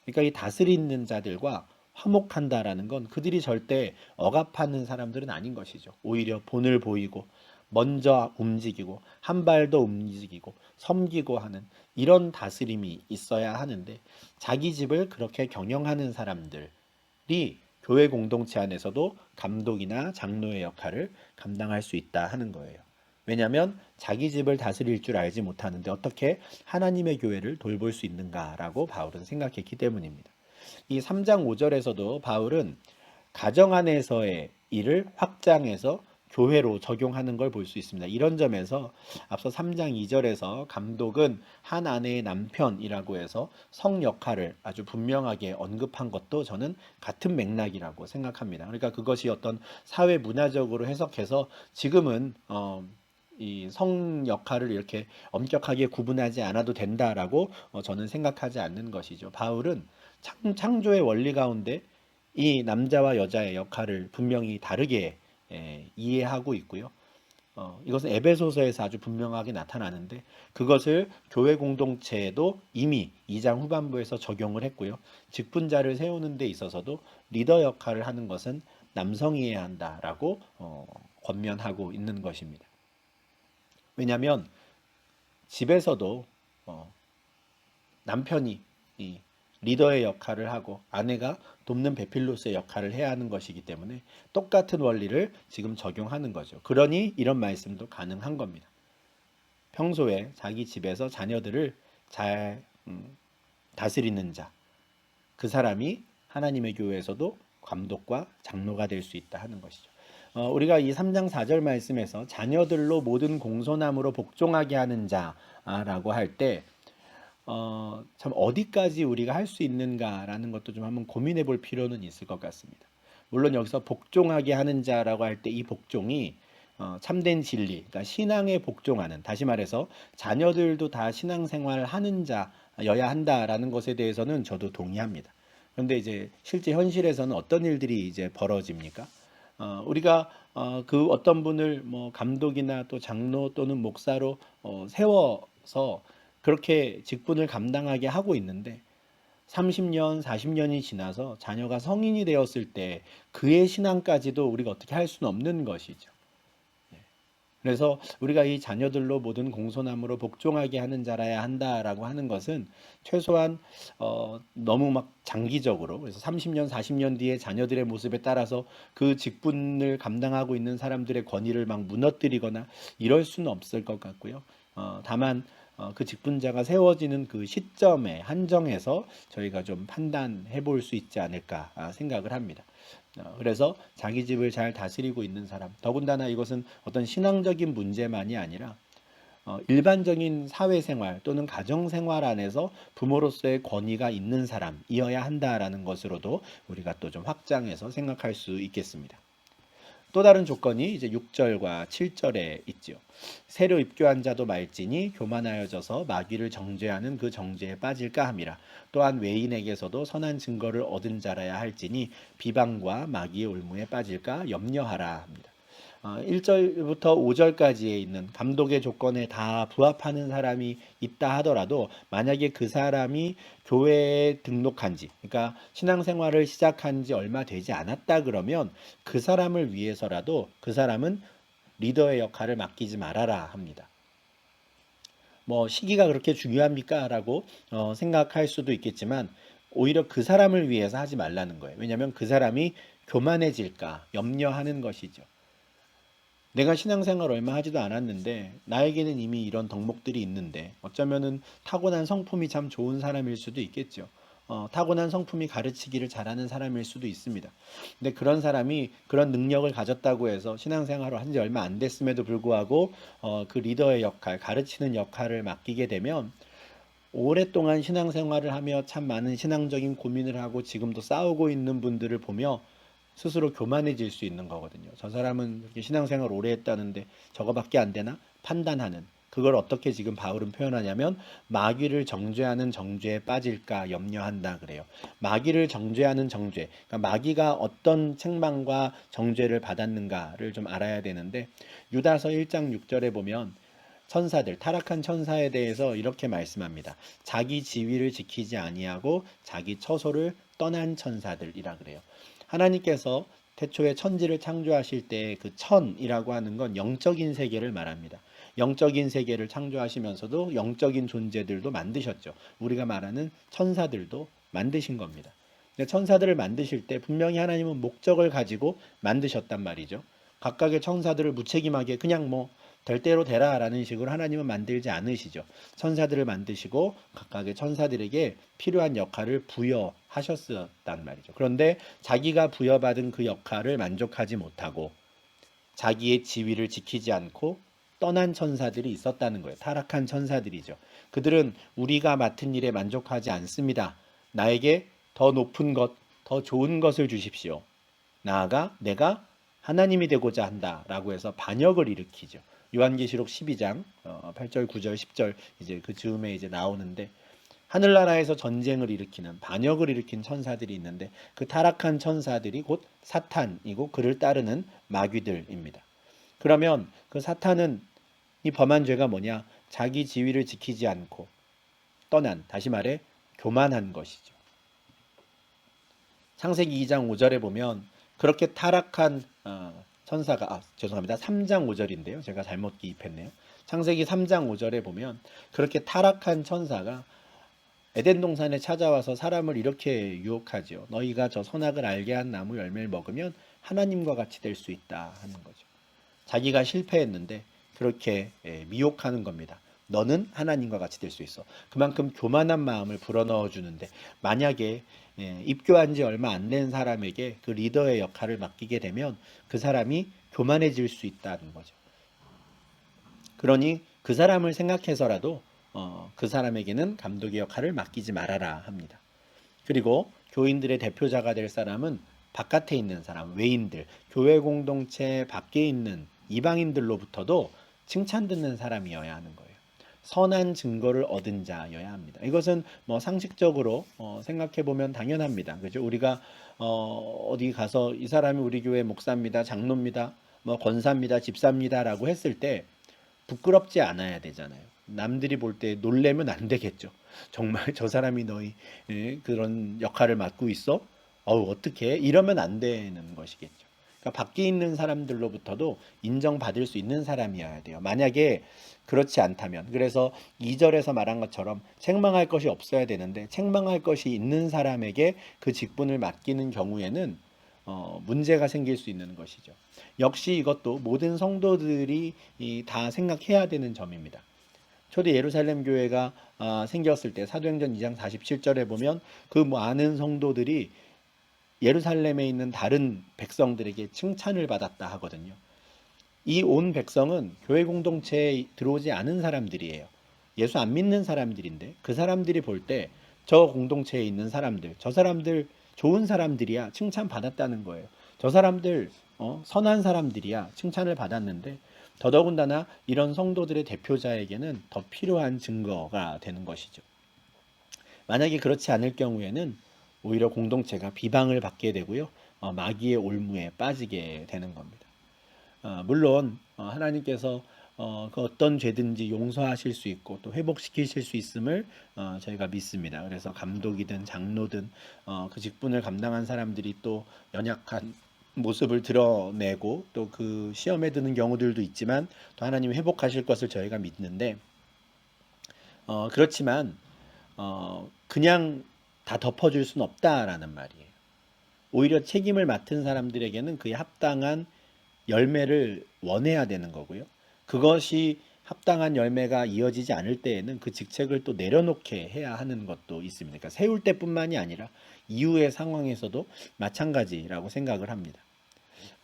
그러니까 이 다스리는 자들과 화목한다라는 건 그들이 절대 억압하는 사람들은 아닌 것이죠. 오히려 본을 보이고 먼저 움직이고 한 발 더 움직이고 섬기고 하는 이런 다스림이 있어야 하는데 자기 집을 그렇게 경영하는 사람들이 교회 공동체 안에서도 감독이나 장로의 역할을 감당할 수 있다 하는 거예요. 왜냐하면 자기 집을 다스릴 줄 알지 못하는데 어떻게 하나님의 교회를 돌볼 수 있는가라고 바울은 생각했기 때문입니다. 이 3장 5절에서도 바울은 가정 안에서의 일을 확장해서 교회로 적용하는 걸 볼 수 있습니다. 이런 점에서 앞서 3장 2절에서 감독은 한 아내의 남편이라고 해서 성 역할을 아주 분명하게 언급한 것도 저는 같은 맥락이라고 생각합니다. 그러니까 그것이 어떤 사회 문화적으로 해석해서 지금은 이 성 역할을 이렇게 엄격하게 구분하지 않아도 된다라고 저는 생각하지 않는 것이죠. 바울은 창조의 원리 가운데 이 남자와 여자의 역할을 분명히 다르게 이해하고 있고요. 이것은 에베소서에서 아주 분명하게 나타나는데 그것을 교회 공동체에도 이미 2장 후반부에서 적용을 했고요. 직분자를 세우는 데 있어서도 리더 역할을 하는 것은 남성이어야 한다라고 권면하고 있는 것입니다. 왜냐하면 집에서도 남편이 이 리더의 역할을 하고 아내가 돕는 베필로스의 역할을 해야 하는 것이기 때문에 똑같은 원리를 지금 적용하는 거죠. 그러니 이런 말씀도 가능한 겁니다. 평소에 자기 집에서 자녀들을 잘 다스리는 자, 그 사람이 하나님의 교회에서도 감독과 장로가 될 수 있다 하는 것이죠. 우리가 이 3장 4절 말씀에서 자녀들로 모든 공손함으로 복종하게 하는 자라고 할때 참 어디까지 우리가 할 수 있는가라는 것도 좀 한번 고민해 볼 필요는 있을 것 같습니다. 물론 여기서 복종하게 하는 자라고 할 때 이 복종이 참된 진리, 그러니까 신앙에 복종하는, 다시 말해서 자녀들도 다 신앙생활을 하는 자여야 한다라는 것에 대해서는 저도 동의합니다. 그런데 이제 실제 현실에서는 어떤 일들이 이제 벌어집니까? 우리가 그 어떤 분을 뭐 감독이나 또 장로 또는 목사로 세워서 그렇게 직분을 감당하게 하고 있는데 30년, 40년이 지나서 자녀가 성인이 되었을 때 그의 신앙까지도 우리가 어떻게 할 수는 없는 것이죠. 그래서 우리가 이 자녀들로 모든 공손함으로 복종하게 하는 자라야 한다라고 하는 것은 최소한 너무 막 장기적으로, 그래서 30년, 40년 뒤에 자녀들의 모습에 따라서 그 직분을 감당하고 있는 사람들의 권위를 막 무너뜨리거나 이럴 수는 없을 것 같고요. 다만 그 직분자가 세워지는 그 시점에 한정해서 저희가 좀 판단해 볼 수 있지 않을까 생각을 합니다. 그래서 자기 집을 잘 다스리고 있는 사람, 더군다나 이것은 어떤 신앙적인 문제만이 아니라 일반적인 사회생활 또는 가정생활 안에서 부모로서의 권위가 있는 사람이어야 한다라는 것으로도 우리가 또 좀 확장해서 생각할 수 있겠습니다. 또 다른 조건이 이제 6절과 7절에 있죠. 새로 입교한 자도 말지니 교만하여져서 마귀를 정죄하는 그 정죄에 빠질까 함이라. 또한 외인에게서도 선한 증거를 얻은 자라야 할지니 비방과 마귀의 올무에 빠질까 염려하라 합니다. 1절부터 5절까지에 있는 감독의 조건에 다 부합하는 사람이 있다 하더라도 만약에 그 사람이 교회에 등록한 지, 그러니까 신앙생활을 시작한 지 얼마 되지 않았다 그러면 그 사람을 위해서라도 그 사람은 리더의 역할을 맡기지 말아라 합니다. 뭐 시기가 그렇게 중요합니까? 라고 생각할 수도 있겠지만 오히려 그 사람을 위해서 하지 말라는 거예요. 왜냐하면 그 사람이 교만해질까 염려하는 것이죠. 내가 신앙생활 얼마 하지도 않았는데 나에게는 이미 이런 덕목들이 있는데 어쩌면은 타고난 성품이 참 좋은 사람일 수도 있겠죠. 타고난 성품이 가르치기를 잘하는 사람일 수도 있습니다. 근데 그런 사람이 그런 능력을 가졌다고 해서 신앙생활을 한 지 얼마 안 됐음에도 불구하고 그 리더의 역할, 가르치는 역할을 맡기게 되면 오랫동안 신앙생활을 하며 참 많은 신앙적인 고민을 하고 지금도 싸우고 있는 분들을 보며 스스로 교만해질 수 있는 거거든요. 저 사람은 신앙생활 오래 했다는데 저거밖에 안 되나? 판단하는. 그걸 어떻게 지금 바울은 표현하냐면 마귀를 정죄하는 정죄에 빠질까 염려한다 그래요. 마귀를 정죄하는 정죄. 그러니까 마귀가 어떤 책망과 정죄를 받았는가를 좀 알아야 되는데 유다서 1장 6절에 보면 천사들, 타락한 천사에 대해서 이렇게 말씀합니다. 자기 지위를 지키지 아니하고 자기 처소를 떠난 천사들이라 그래요. 하나님께서 태초에 천지를 창조하실 때 그 천이라고 하는 건 영적인 세계를 말합니다. 영적인 세계를 창조하시면서도 영적인 존재들도 만드셨죠. 우리가 말하는 천사들도 만드신 겁니다. 천사들을 만드실 때 분명히 하나님은 목적을 가지고 만드셨단 말이죠. 각각의 천사들을 무책임하게 그냥 뭐 될 대로 되라라는 식으로 하나님은 만들지 않으시죠. 천사들을 만드시고 각각의 천사들에게 필요한 역할을 부여하셨단 말이죠. 그런데 자기가 부여받은 그 역할을 만족하지 못하고 자기의 지위를 지키지 않고 떠난 천사들이 있었다는 거예요. 타락한 천사들이죠. 그들은 우리가 맡은 일에 만족하지 않습니다. 나에게 더 높은 것, 더 좋은 것을 주십시오. 나아가 내가 하나님이 되고자 한다라고 해서 반역을 일으키죠. 요한계시록 12장 8절, 9절, 10절 이제 그 즈음에 이제 나오는데 하늘나라에서 전쟁을 일으키는 반역을 일으킨 천사들이 있는데 그 타락한 천사들이 곧 사탄이고 그를 따르는 마귀들입니다. 그러면 그 사탄은 이 범한 죄가 뭐냐? 자기 지위를 지키지 않고 떠난, 다시 말해 교만한 것이죠. 창세기 2장 5절에 보면 그렇게 타락한 천사가 죄송합니다. 3장 5절인데요. 제가 잘못 기입했네요. 창세기 3장 5절에 보면 그렇게 타락한 천사가 에덴 동산에 찾아와서 사람을 이렇게 유혹하죠. 너희가 저 선악을 알게 한 나무 열매를 먹으면 하나님과 같이 될 수 있다 하는 거죠. 자기가 실패했는데 그렇게 미혹하는 겁니다. 너는 하나님과 같이 될 수 있어. 그만큼 교만한 마음을 불어넣어 주는데 만약에 입교한 지 얼마 안 된 사람에게 그 리더의 역할을 맡기게 되면 그 사람이 교만해질 수 있다는 거죠. 그러니 그 사람을 생각해서라도 그 사람에게는 감독의 역할을 맡기지 말아라 합니다. 그리고 교인들의 대표자가 될 사람은 바깥에 있는 사람, 외인들, 교회 공동체 밖에 있는 이방인들로부터도 칭찬 듣는 사람이어야 하는 거예요. 선한 증거를 얻은 자여야 합니다. 이것은 뭐 상식적으로 생각해 보면 당연합니다. 그죠? 우리가 어디 가서 이 사람이 우리 교회 목사입니다, 장로입니다, 뭐 권사입니다, 집사입니다라고 했을 때 부끄럽지 않아야 되잖아요. 남들이 볼 때 놀래면 안 되겠죠. 정말 저 사람이 너희 그런 역할을 맡고 있어? 어우, 어떻게? 이러면 안 되는 것이겠죠. 그러니까 밖에 있는 사람들로부터도 인정받을 수 있는 사람이어야 돼요. 만약에 그렇지 않다면, 그래서 2절에서 말한 것처럼 책망할 것이 없어야 되는데 책망할 것이 있는 사람에게 그 직분을 맡기는 경우에는 문제가 생길 수 있는 것이죠. 역시 이것도 모든 성도들이 다 생각해야 되는 점입니다. 초대 예루살렘 교회가 생겼을 때 사도행전 2장 47절에 보면 그 많은 성도들이 예루살렘에 있는 다른 백성들에게 칭찬을 받았다 하거든요. 이 온 백성은 교회 공동체에 들어오지 않은 사람들이에요. 예수 안 믿는 사람들인데 그 사람들이 볼 때 저 공동체에 있는 사람들, 저 사람들 좋은 사람들이야 칭찬 받았다는 거예요. 저 사람들 선한 사람들이야 칭찬을 받았는데 더더군다나 이런 성도들의 대표자에게는 더 필요한 증거가 되는 것이죠. 만약에 그렇지 않을 경우에는 오히려 공동체가 비방을 받게 되고요. 마귀의 올무에 빠지게 되는 겁니다. 물론 하나님께서 그 어떤 죄든지 용서하실 수 있고 또 회복시키실 수 있음을 저희가 믿습니다. 그래서 감독이든 장로든 그 직분을 감당한 사람들이 또 연약한 모습을 드러내고 또 그 시험에 드는 경우들도 있지만 또 하나님이 회복하실 것을 저희가 믿는데 그렇지만 그냥 다 덮어줄 수는 없다라는 말이에요. 오히려 책임을 맡은 사람들에게는 그에 합당한 열매를 원해야 되는 거고요. 그것이 합당한 열매가 이어지지 않을 때에는 그 직책을 또 내려놓게 해야 하는 것도 있습니다. 그러니까 세울 때뿐만이 아니라 이후의 상황에서도 마찬가지라고 생각을 합니다.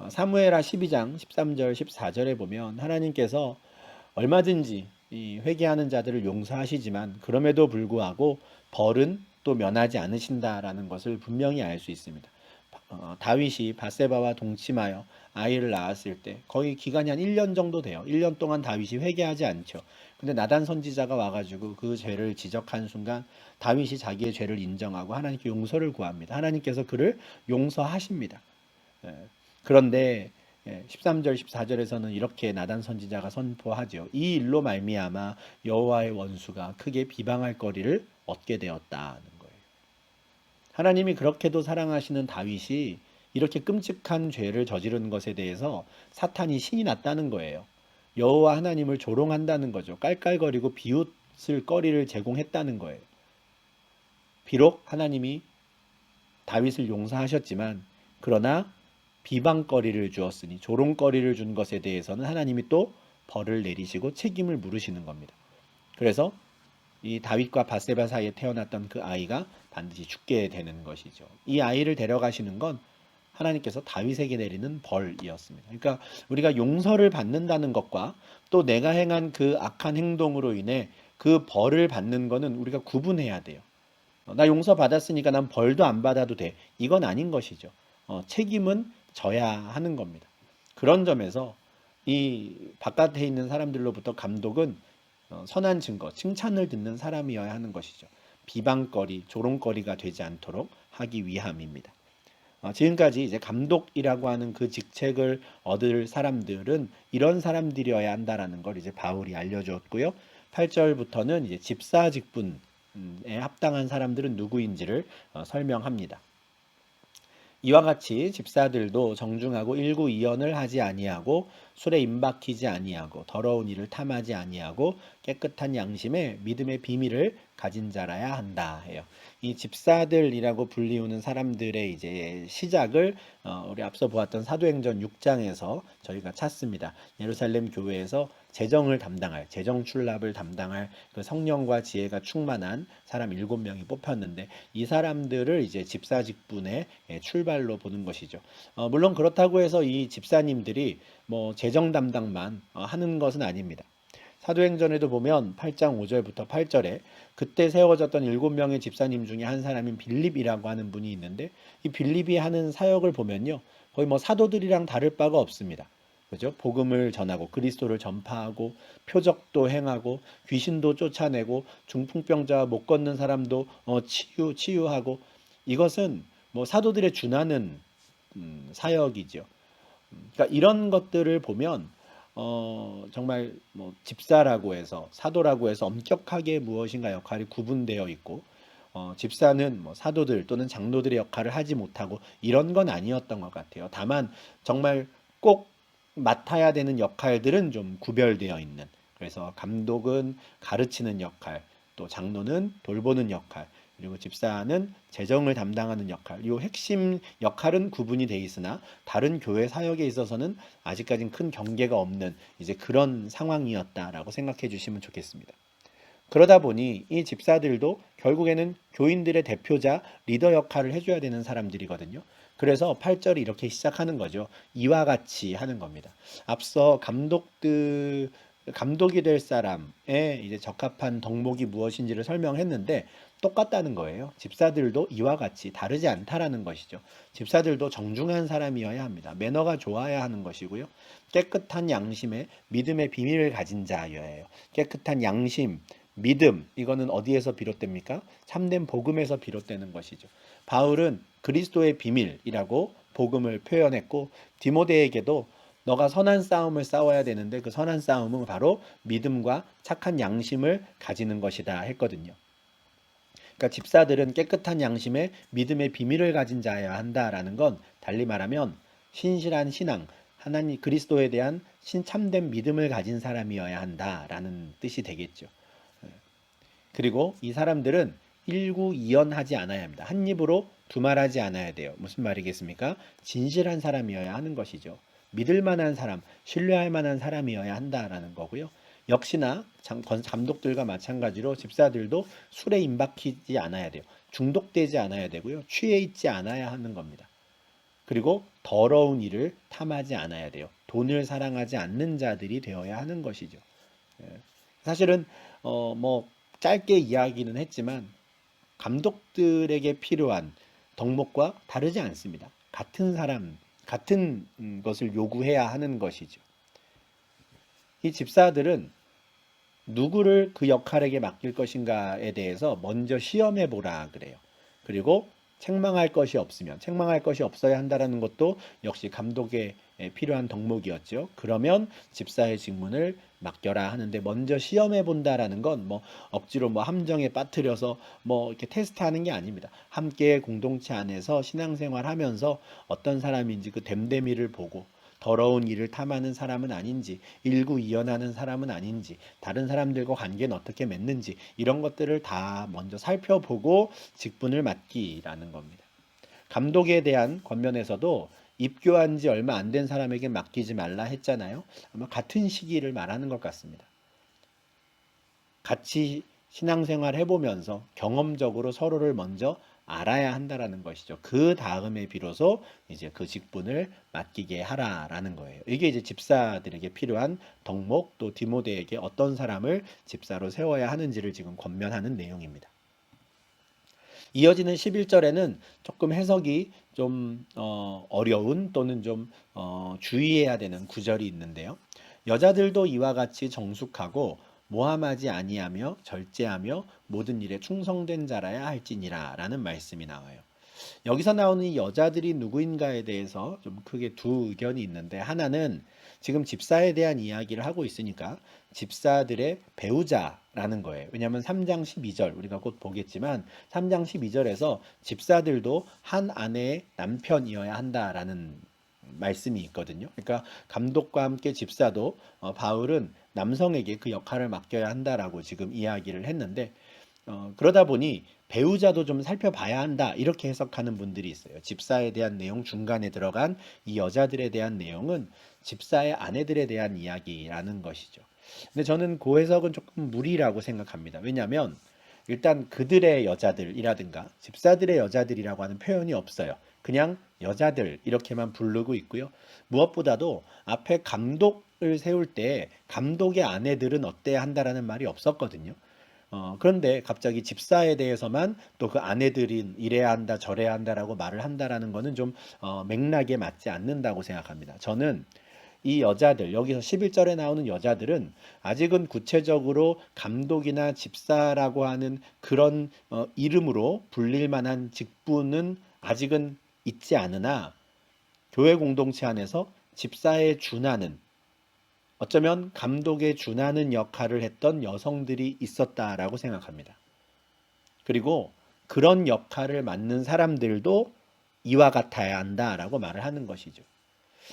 사무엘하 12장 13절 14절에 보면 하나님께서 얼마든지 이 회개하는 자들을 용서하시지만 그럼에도 불구하고 벌은 또 면하지 않으신다라는 것을 분명히 알 수 있습니다. 다윗이 바세바와 동침하여 아이를 낳았을 때 거의 기간이 한 1년 정도 돼요. 1년 동안 다윗이 회개하지 않죠. 근데 나단 선지자가 와가지고 그 죄를 지적한 순간 다윗이 자기의 죄를 인정하고 하나님께 용서를 구합니다. 하나님께서 그를 용서하십니다. 예. 그런데 13절 14절에서는 이렇게 나단 선지자가 선포하죠. 이 일로 말미암아 여호와의 원수가 크게 비방할 거리를 얻게 되었다는 거예요. 하나님이 그렇게도 사랑하시는 다윗이 이렇게 끔찍한 죄를 저지른 것에 대해서 사탄이 신이 났다는 거예요. 여호와 하나님을 조롱한다는 거죠. 깔깔거리고 비웃을 거리를 제공했다는 거예요. 비록 하나님이 다윗을 용서하셨지만 그러나 비방거리를 주었으니 조롱거리를 준 것에 대해서는 하나님이 또 벌을 내리시고 책임을 물으시는 겁니다. 그래서 이 다윗과 바세바 사이에 태어났던 그 아이가 반드시 죽게 되는 것이죠. 이 아이를 데려가시는 건 하나님께서 다윗에게 내리는 벌이었습니다. 그러니까 우리가 용서를 받는다는 것과 또 내가 행한 그 악한 행동으로 인해 그 벌을 받는 것은 우리가 구분해야 돼요. 나 용서 받았으니까 난 벌도 안 받아도 돼. 이건 아닌 것이죠. 책임은 져야 하는 겁니다. 그런 점에서 이 바깥에 있는 사람들로부터 감독은 선한 증거, 칭찬을 듣는 사람이어야 하는 것이죠. 비방거리, 조롱거리가 되지 않도록 하기 위함입니다. 지금까지 이제 감독이라고 하는 그 직책을 얻을 사람들은 이런 사람들이어야 한다라는 걸 이제 바울이 알려주었고요. 8절부터는 이제 집사 직분에 합당한 사람들은 누구인지를 설명합니다. 이와 같이 집사들도 정중하고 일구이연을 하지 아니하고 술에 임박히지 아니하고 더러운 일을 탐하지 아니하고 깨끗한 양심에 믿음의 비밀을 가진 자라야 한다 해요. 이 집사들이라고 불리우는 사람들의 이제 시작을 우리 앞서 보았던 사도행전 6장에서 저희가 찾습니다. 예루살렘 교회에서 재정을 담당할, 재정 출납을 담당할 그 성령과 지혜가 충만한 사람 7명이 뽑혔는데 이 사람들을 이제 집사 직분의 출발로 보는 것이죠. 물론 그렇다고 해서 이 집사님들이 뭐 재정 담당만 하는 것은 아닙니다. 사도행전에도 보면 8장 5절부터 8절에 그때 세워졌던 7명의 집사님 중에 한 사람인 빌립이라고 하는 분이 있는데 이 빌립이 하는 사역을 보면요. 거의 뭐 사도들이랑 다를 바가 없습니다. 그죠? 복음을 전하고 그리스도를 전파하고 표적도 행하고 귀신도 쫓아내고 중풍병자 못 걷는 사람도 치유하고 이것은 뭐 사도들의 준하는 사역이죠. 그러니까 이런 것들을 보면 정말 뭐 집사라고 해서 사도라고 해서 엄격하게 무엇인가 역할이 구분되어 있고 집사는 뭐 사도들 또는 장로들의 역할을 하지 못하고 이런 건 아니었던 것 같아요. 다만 정말 꼭 맡아야 되는 역할들은 좀 구별되어 있는. 그래서 감독은 가르치는 역할, 또 장로는 돌보는 역할, 그리고 집사는 재정을 담당하는 역할. 이 핵심 역할은 구분이 돼 있으나 다른 교회 사역에 있어서는 아직까진 큰 경계가 없는 이제 그런 상황이었다라고 생각해 주시면 좋겠습니다. 그러다 보니 이 집사들도 결국에는 교인들의 대표자 리더 역할을 해줘야 되는 사람들이거든요. 그래서 8절이 이렇게 시작하는 거죠. 이와 같이 하는 겁니다. 앞서 감독이 될 사람의 이제 적합한 덕목이 무엇인지를 설명했는데 똑같다는 거예요. 집사들도 이와 같이 다르지 않다라는 것이죠. 집사들도 정중한 사람이어야 합니다. 매너가 좋아야 하는 것이고요. 깨끗한 양심에 믿음의 비밀을 가진 자여야 해요. 깨끗한 양심, 믿음, 이거는 어디에서 비롯됩니까? 참된 복음에서 비롯되는 것이죠. 바울은 그리스도의 비밀이라고 복음을 표현했고 디모데에게도 너가 선한 싸움을 싸워야 되는데 그 선한 싸움은 바로 믿음과 착한 양심을 가지는 것이다 했거든요. 그러니까 집사들은 깨끗한 양심에 믿음의 비밀을 가진 자여야 한다라는 건 달리 말하면 신실한 신앙, 하나님 그리스도에 대한 참된 믿음을 가진 사람이어야 한다라는 뜻이 되겠죠. 그리고 이 사람들은 일구이연하지 않아야 합니다. 한 입으로 두말하지 않아야 돼요. 무슨 말이겠습니까? 진실한 사람이어야 하는 것이죠. 믿을 만한 사람, 신뢰할 만한 사람이어야 한다라는 거고요. 역시나 감독들과 마찬가지로 집사들도 술에 임박히지 않아야 돼요. 중독되지 않아야 되고요. 취해 있지 않아야 하는 겁니다. 그리고 더러운 일을 탐하지 않아야 돼요. 돈을 사랑하지 않는 자들이 되어야 하는 것이죠. 예. 사실은 뭐 짧게 이야기는 했지만 감독들에게 필요한 덕목과 다르지 않습니다. 같은 사람, 같은 것을 요구해야 하는 것이죠. 이 집사들은 누구를 그 역할에게 맡길 것인가에 대해서 먼저 시험해 보라 그래요. 그리고 책망할 것이 없으면, 책망할 것이 없어야 한다라는 것도 역시 감독에 필요한 덕목이었죠. 그러면 집사의 직분을 맡겨라 하는데 먼저 시험해 본다라는 건 뭐 억지로 뭐 함정에 빠뜨려서 뭐 이렇게 테스트하는 게 아닙니다. 함께 공동체 안에서 신앙생활하면서 어떤 사람인지 그 됨됨이를 보고 더러운 일을 탐하는 사람은 아닌지, 일구이연하는 사람은 아닌지, 다른 사람들과 관계는 어떻게 맺는지 이런 것들을 다 먼저 살펴보고 직분을 맡기라는 겁니다. 감독에 대한 권면에서도 입교한 지 얼마 안 된 사람에게 맡기지 말라 했잖아요. 아마 같은 시기를 말하는 것 같습니다. 같이 신앙생활 해보면서 경험적으로 서로를 먼저 알아야 한다라는 것이죠. 그 다음에 비로소 이제 그 직분을 맡기게 하라라는 거예요. 이게 이제 집사들에게 필요한 덕목, 또 디모데에게 어떤 사람을 집사로 세워야 하는지를 지금 권면하는 내용입니다. 이어지는 11절에는 조금 해석이 좀 어려운 또는 좀 주의해야 되는 구절이 있는데요. 여자들도 이와 같이 정숙하고 모함하지 아니하며 절제하며 모든 일에 충성된 자라야 할지니라 라는 말씀이 나와요. 여기서 나오는 이 여자들이 누구인가에 대해서 좀 크게 두 의견이 있는데 하나는 지금 집사에 대한 이야기를 하고 있으니까 집사들의 배우자라는 거예요. 왜냐하면 3장 12절 우리가 곧 보겠지만 3장 12절에서 집사들도 한 아내의 남편이어야 한다라는 말씀이 있거든요. 그러니까 감독과 함께 집사도 바울은 남성에게 그 역할을 맡겨야 한다라고 지금 이야기를 했는데 그러다 보니 배우자도 좀 살펴봐야 한다 이렇게 해석하는 분들이 있어요. 집사에 대한 내용 중간에 들어간 이 여자들에 대한 내용은 집사의 아내들에 대한 이야기라는 것이죠. 근데 저는 그 해석은 조금 무리라고 생각합니다. 왜냐하면 일단 그들의 여자들이라든가 집사들의 여자들이라고 하는 표현이 없어요. 그냥 여자들 이렇게만 부르고 있고요. 무엇보다도 앞에 감독을 세울 때 감독의 아내들은 어때야 한다라는 말이 없었거든요. 그런데 갑자기 집사에 대해서만 또 그 아내들이 이래야 한다 저래야 한다라고 말을 한다라는 거는 좀 맥락에 맞지 않는다고 생각합니다. 저는 이 여자들 여기서 11절에 나오는 여자들은 아직은 구체적으로 감독이나 집사라고 하는 그런 이름으로 불릴 만한 직분은 아직은 있지 않으나 교회 공동체 안에서 집사에 준하는 어쩌면 감독에 준하는 역할을 했던 여성들이 있었다라고 생각합니다. 그리고 그런 역할을 맡는 사람들도 이와 같아야 한다라고 말을 하는 것이죠.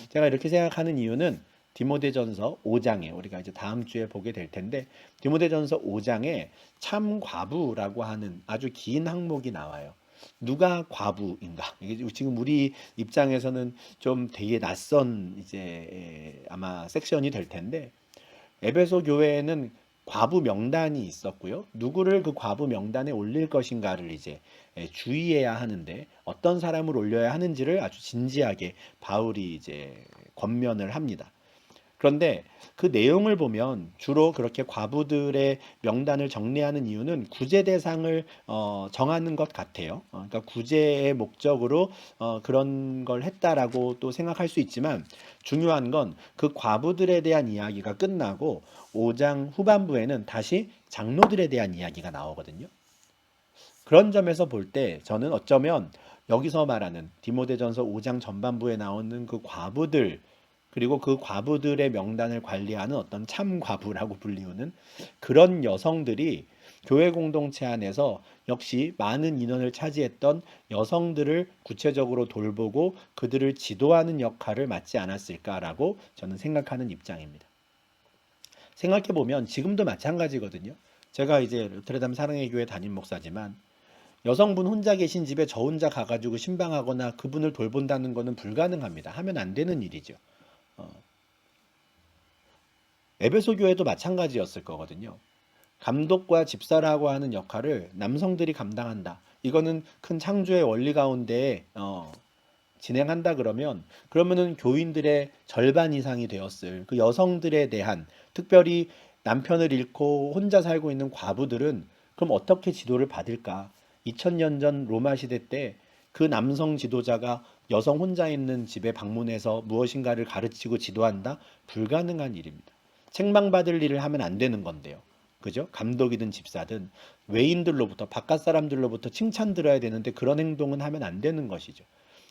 제가 이렇게 생각하는 이유는 디모데전서 5장에 우리가 이제 다음 주에 보게 될 텐데 디모데전서 5장에 참 과부라고 하는 아주 긴 항목이 나와요. 누가 과부인가? 이게 지금 우리 입장에서는 좀 되게 낯선 이제 아마 섹션이 될 텐데 에베소 교회에는 과부 명단이 있었고요. 누구를 그 과부 명단에 올릴 것인가를 이제 주의해야 하는데 어떤 사람을 올려야 하는지를 아주 진지하게 바울이 이제 권면을 합니다. 그런데 그 내용을 보면 주로 그렇게 과부들의 명단을 정리하는 이유는 구제 대상을 정하는 것 같아요. 그러니까 구제의 목적으로 그런 걸 했다라고 또 생각할 수 있지만 중요한 건 그 과부들에 대한 이야기가 끝나고 5장 후반부에는 다시 장로들에 대한 이야기가 나오거든요. 그런 점에서 볼 때 저는 어쩌면 여기서 말하는 디모데전서 5장 전반부에 나오는 그 과부들 그리고 그 과부들의 명단을 관리하는 어떤 참 과부라고 불리우는 그런 여성들이 교회 공동체 안에서 역시 많은 인원을 차지했던 여성들을 구체적으로 돌보고 그들을 지도하는 역할을 맡지 않았을까라고 저는 생각하는 입장입니다. 생각해 보면 지금도 마찬가지거든요. 제가 이제 노트레담 사랑의 교회 담임 목사지만 여성분 혼자 계신 집에 저 혼자 가가지고 신방하거나 그분을 돌본다는 것은 불가능합니다. 하면 안 되는 일이죠. 어, 에베소 교회도 마찬가지였을 거거든요. 감독과 집사라고 하는 역할을 남성들이 감당한다. 이거는 큰 창조의 원리 가운데 진행한다 그러면은 교인들의 절반 이상이 되었을 그 여성들에 대한 특별히 남편을 잃고 혼자 살고 있는 과부들은 그럼 어떻게 지도를 받을까? 2000년 전 로마 시대 때 그 남성 지도자가 여성 혼자 있는 집에 방문해서 무엇인가를 가르치고 지도한다? 불가능한 일입니다. 책망받을 일을 하면 안 되는 건데요. 그죠? 감독이든 집사든 외인들로부터 바깥 사람들로부터 칭찬 들어야 되는데 그런 행동은 하면 안 되는 것이죠.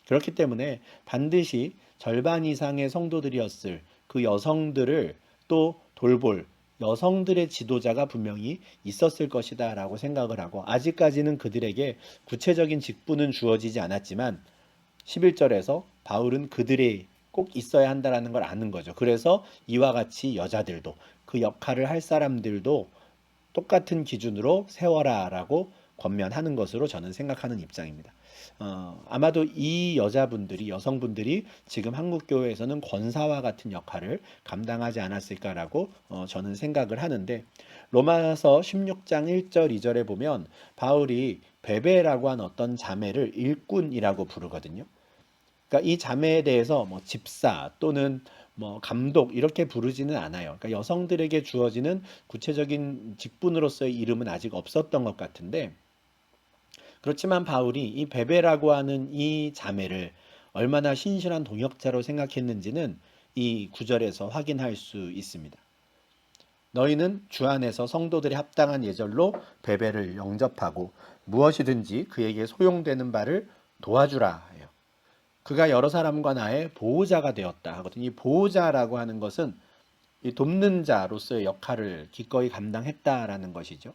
그렇기 때문에 반드시 절반 이상의 성도들이었을 그 여성들을 또 돌볼 여성들의 지도자가 분명히 있었을 것이다 라고 생각을 하고 아직까지는 그들에게 구체적인 직분은 주어지지 않았지만 11절에서 바울은 그들이 꼭 있어야 한다라는 걸 아는 거죠. 그래서 이와 같이 여자들도 그 역할을 할 사람들도 똑같은 기준으로 세워라라고 권면하는 것으로 저는 생각하는 입장입니다. 아마도 이 여성분들이 지금 한국 교회에서는 권사와 같은 역할을 감당하지 않았을까라고 저는 생각을 하는데 로마서 16장 1절 2절에 보면 바울이 베베라고 한 어떤 자매를 일꾼이라고 부르거든요. 그러니까 이 자매에 대해서 뭐 집사 또는 뭐 감독 이렇게 부르지는 않아요. 그러니까 여성들에게 주어지는 구체적인 직분으로서의 이름은 아직 없었던 것 같은데 그렇지만 바울이 이 베베라고 하는 이 자매를 얼마나 신실한 동역자로 생각했는지는 이 구절에서 확인할 수 있습니다. 너희는 주 안에서 성도들이 합당한 예절로 베베를 영접하고 무엇이든지 그에게 소용되는 바를 도와주라 해요. 그가 여러 사람과 나의 보호자가 되었다 하거든요. 이 보호자라고 하는 것은 이 돕는 자로서의 역할을 기꺼이 감당했다라는 것이죠.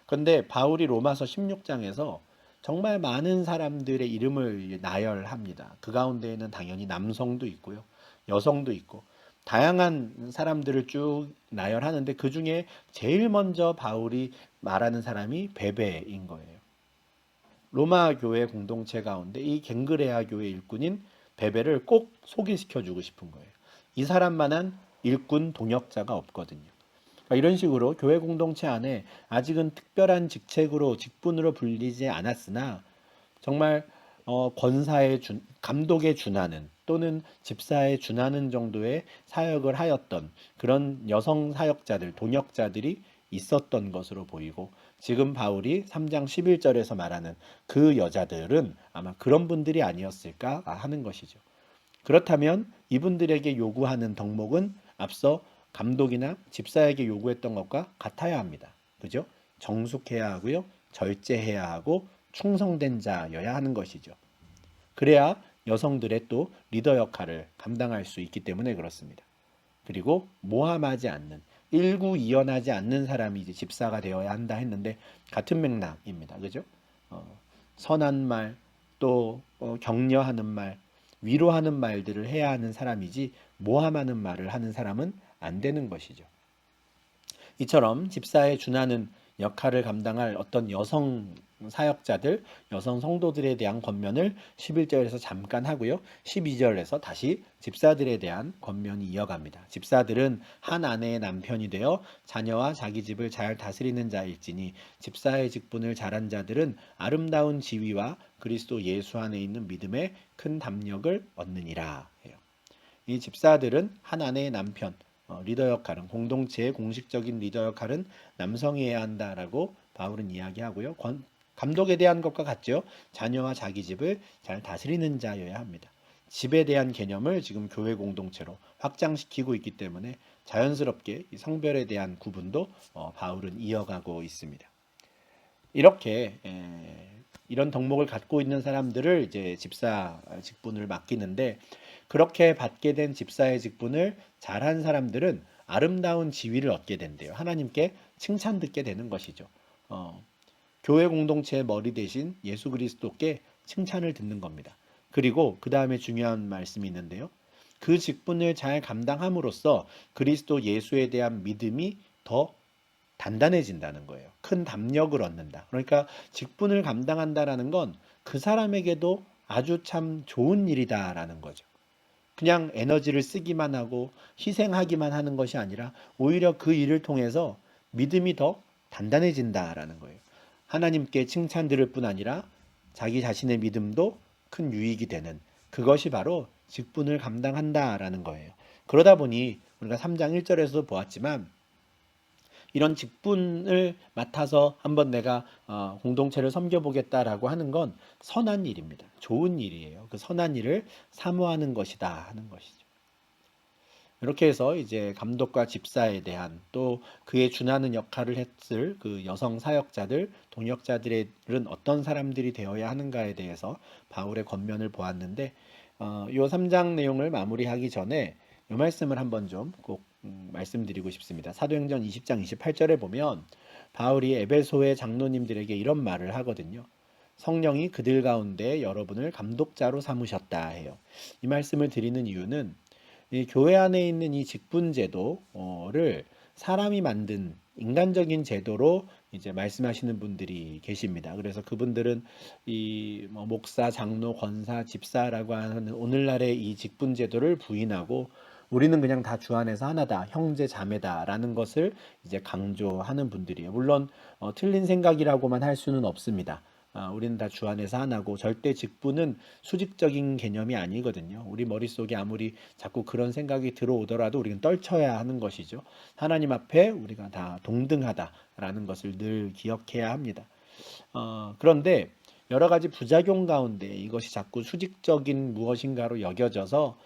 그런데 바울이 로마서 16장에서 정말 많은 사람들의 이름을 나열합니다. 그 가운데에는 당연히 남성도 있고요. 여성도 있고 다양한 사람들을 쭉 나열하는데 그 중에 제일 먼저 바울이 말하는 사람이 베베인 거예요. 로마 교회 공동체 가운데 이 갱그레아 교회 일꾼인 베베를 꼭 소개시켜 주고 싶은 거예요. 이 사람만한 일꾼 동역자가 없거든요. 그러니까 이런 식으로 교회 공동체 안에 아직은 특별한 직책으로 직분으로 불리지 않았으나 정말 감독에 준하는 또는 집사에 준하는 정도의 사역을 하였던 그런 여성 사역자들, 동역자들이 있었던 것으로 보이고 지금 바울이 3장 11절에서 말하는 그 여자들은 아마 그런 분들이 아니었을까 하는 것이죠. 그렇다면 이분들에게 요구하는 덕목은 앞서 감독이나 집사에게 요구했던 것과 같아야 합니다. 그죠? 정숙해야 하고요. 절제해야 하고 충성된 자여야 하는 것이죠. 그래야 여성들의 또 리더 역할을 감당할 수 있기 때문에 그렇습니다. 그리고 모함하지 않는, 일구이연하지 않는 사람이 이제 집사가 되어야 한다 했는데 같은 맥락입니다. 그죠? 어, 선한 말, 또 격려하는 말, 위로하는 말들을 해야 하는 사람이지 모함하는 말을 하는 사람은 안 되는 것이죠. 이처럼 집사에 준하는 역할을 감당할 어떤 여성 사역자들, 여성 성도들에 대한 권면을 11절에서 잠깐 하고요. 12절에서 다시 집사들에 대한 권면이 이어갑니다. 집사들은 한 아내의 남편이 되어 자녀와 자기 집을 잘 다스리는 자일지니 집사의 직분을 잘한 자들은 아름다운 지위와 그리스도 예수 안에 있는 믿음에 큰 담력을 얻느니라 해요. 이 집사들은 한 아내의 남편, 리더 역할은 공동체의 공식적인 리더 역할은 남성이 해야 한다라고 바울은 이야기하고요. 감독에 대한 것과 같죠. 자녀와 자기 집을 잘 다스리는 자여야 합니다. 집에 대한 개념을 지금 교회 공동체로 확장시키고 있기 때문에 자연스럽게 이 성별에 대한 구분도 바울은 이어가고 있습니다. 이렇게 이런 덕목을 갖고 있는 사람들을 이제 집사 직분을 맡기는데 그렇게 받게 된 집사의 직분을 잘한 사람들은 아름다운 지위를 얻게 된대요. 하나님께 칭찬 듣게 되는 것이죠. 어, 교회 공동체의 머리 대신 예수 그리스도께 칭찬을 듣는 겁니다. 그리고 그 다음에 중요한 말씀이 있는데요. 그 직분을 잘 감당함으로써 그리스도 예수에 대한 믿음이 더 단단해진다는 거예요. 큰 담력을 얻는다. 그러니까 직분을 감당한다라는 건 그 사람에게도 아주 참 좋은 일이다라는 거죠. 그냥 에너지를 쓰기만 하고 희생하기만 하는 것이 아니라 오히려 그 일을 통해서 믿음이 더 단단해진다라는 거예요. 하나님께 칭찬 들을 뿐 아니라 자기 자신의 믿음도 큰 유익이 되는 그것이 바로 직분을 감당한다라는 거예요. 그러다 보니 우리가 3장 1절에서도 보았지만 이런 직분을 맡아서 한번 내가 공동체를 섬겨보겠다라고 하는 건 선한 일입니다. 좋은 일이에요. 그 선한 일을 사모하는 것이다 하는 것이죠. 이렇게 해서 이제 감독과 집사에 대한 또 그에 준하는 역할을 했을 그 여성 사역자들, 동역자들은 어떤 사람들이 되어야 하는가에 대해서 바울의 권면을 보았는데 요 3장 내용을 마무리하기 전에 이 말씀을 한번 좀 꼭 말씀드리고 싶습니다. 사도행전 20장 28절에 보면 바울이 에베소의 장로님들에게 이런 말을 하거든요. 성령이 그들 가운데 여러분을 감독자로 삼으셨다 해요. 이 말씀을 드리는 이유는 이 교회 안에 있는 이 직분 제도를 사람이 만든 인간적인 제도로 이제 말씀하시는 분들이 계십니다. 그래서 그분들은 이뭐 목사, 장로, 권사, 집사라고 하는 오늘날의 이 직분 제도를 부인하고 우리는 그냥 다 주 안에서 하나다, 형제 자매다라는 것을 이제 강조하는 분들이에요. 물론 틀린 생각이라고만 할 수는 없습니다. 우리는 다 주 안에서 하나고 절대 직분은 수직적인 개념이 아니거든요. 우리 머릿속에 아무리 자꾸 그런 생각이 들어오더라도 우리는 떨쳐야 하는 것이죠. 하나님 앞에 우리가 다 동등하다라는 것을 늘 기억해야 합니다. 그런데 여러 가지 부작용 가운데 이것이 자꾸 수직적인 무엇인가로 여겨져서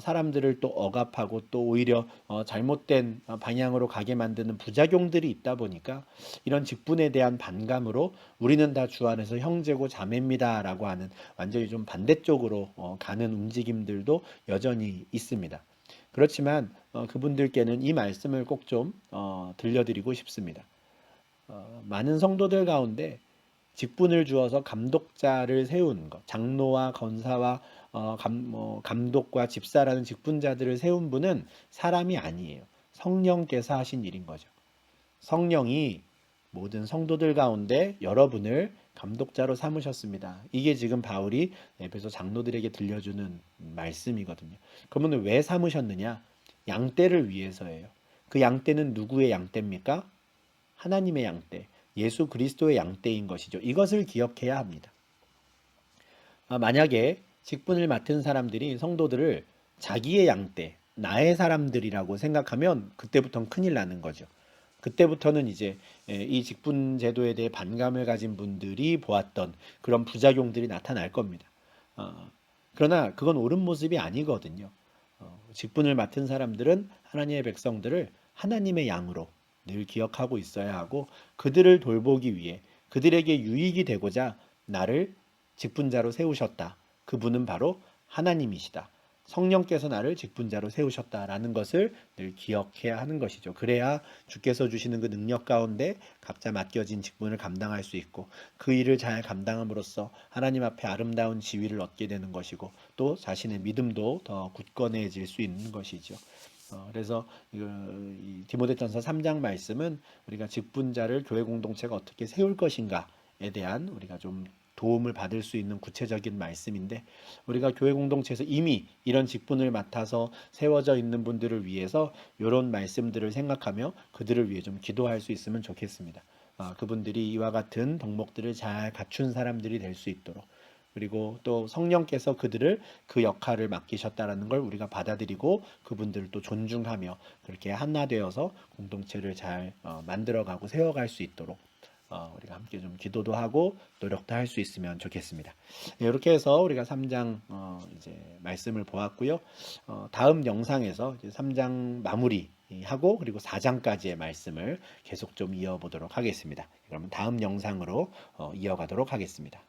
사람들을 또 억압하고 또 오히려 잘못된 방향으로 가게 만드는 부작용들이 있다 보니까 이런 직분에 대한 반감으로 우리는 다 주 안에서 형제고 자매입니다라고 하는 완전히 좀 반대쪽으로 가는 움직임들도 여전히 있습니다. 그렇지만 그분들께는 이 말씀을 꼭 좀 들려드리고 싶습니다. 많은 성도들 가운데 직분을 주어서 감독자를 세운 것, 장로와 권사와 감독과 집사라는 직분자들을 세운 분은 사람이 아니에요. 성령께서 하신 일인 거죠. 성령이 모든 성도들 가운데 여러분을 감독자로 삼으셨습니다. 이게 지금 바울이 에베소 장로들에게 들려주는 말씀이거든요. 그러면 왜 삼으셨느냐? 양떼를 위해서예요. 그 양떼는 누구의 양떼입니까? 하나님의 양떼, 예수 그리스도의 양떼인 것이죠. 이것을 기억해야 합니다. 만약에 직분을 맡은 사람들이 성도들을 자기의 양떼, 나의 사람들이라고 생각하면 그때부터는 큰일 나는 거죠. 그때부터는 이제 이 직분 제도에 대해 반감을 가진 분들이 보았던 그런 부작용들이 나타날 겁니다. 그러나 그건 옳은 모습이 아니거든요. 직분을 맡은 사람들은 하나님의 백성들을 하나님의 양으로 늘 기억하고 있어야 하고 그들을 돌보기 위해 그들에게 유익이 되고자 나를 직분자로 세우셨다. 그분은 바로 하나님이시다. 성령께서 나를 직분자로 세우셨다라는 것을 늘 기억해야 하는 것이죠. 그래야 주께서 주시는 그 능력 가운데 각자 맡겨진 직분을 감당할 수 있고 그 일을 잘 감당함으로써 하나님 앞에 아름다운 지위를 얻게 되는 것이고 또 자신의 믿음도 더 굳건해질 수 있는 것이죠. 그래서 이 디모데전서 3장 말씀은 우리가 직분자를 교회 공동체가 어떻게 세울 것인가에 대한 우리가 좀 도움을 받을 수 있는 구체적인 말씀인데 우리가 교회 공동체에서 이미 이런 직분을 맡아서 세워져 있는 분들을 위해서 이런 말씀들을 생각하며 그들을 위해 좀 기도할 수 있으면 좋겠습니다. 그분들이 이와 같은 덕목들을 잘 갖춘 사람들이 될 수 있도록 그리고 또 성령께서 그들을 그 역할을 맡기셨다라는 걸 우리가 받아들이고 그분들을 또 존중하며 그렇게 하나 되어서 공동체를 잘 만들어가고 세워갈 수 있도록 우리가 함께 좀 기도도 하고 노력도 할 수 있으면 좋겠습니다. 네, 이렇게 해서 우리가 3장 이제 말씀을 보았고요. 다음 영상에서 이제 3장 마무리하고 그리고 4장까지의 말씀을 계속 좀 이어보도록 하겠습니다. 그러면 다음 영상으로 이어가도록 하겠습니다.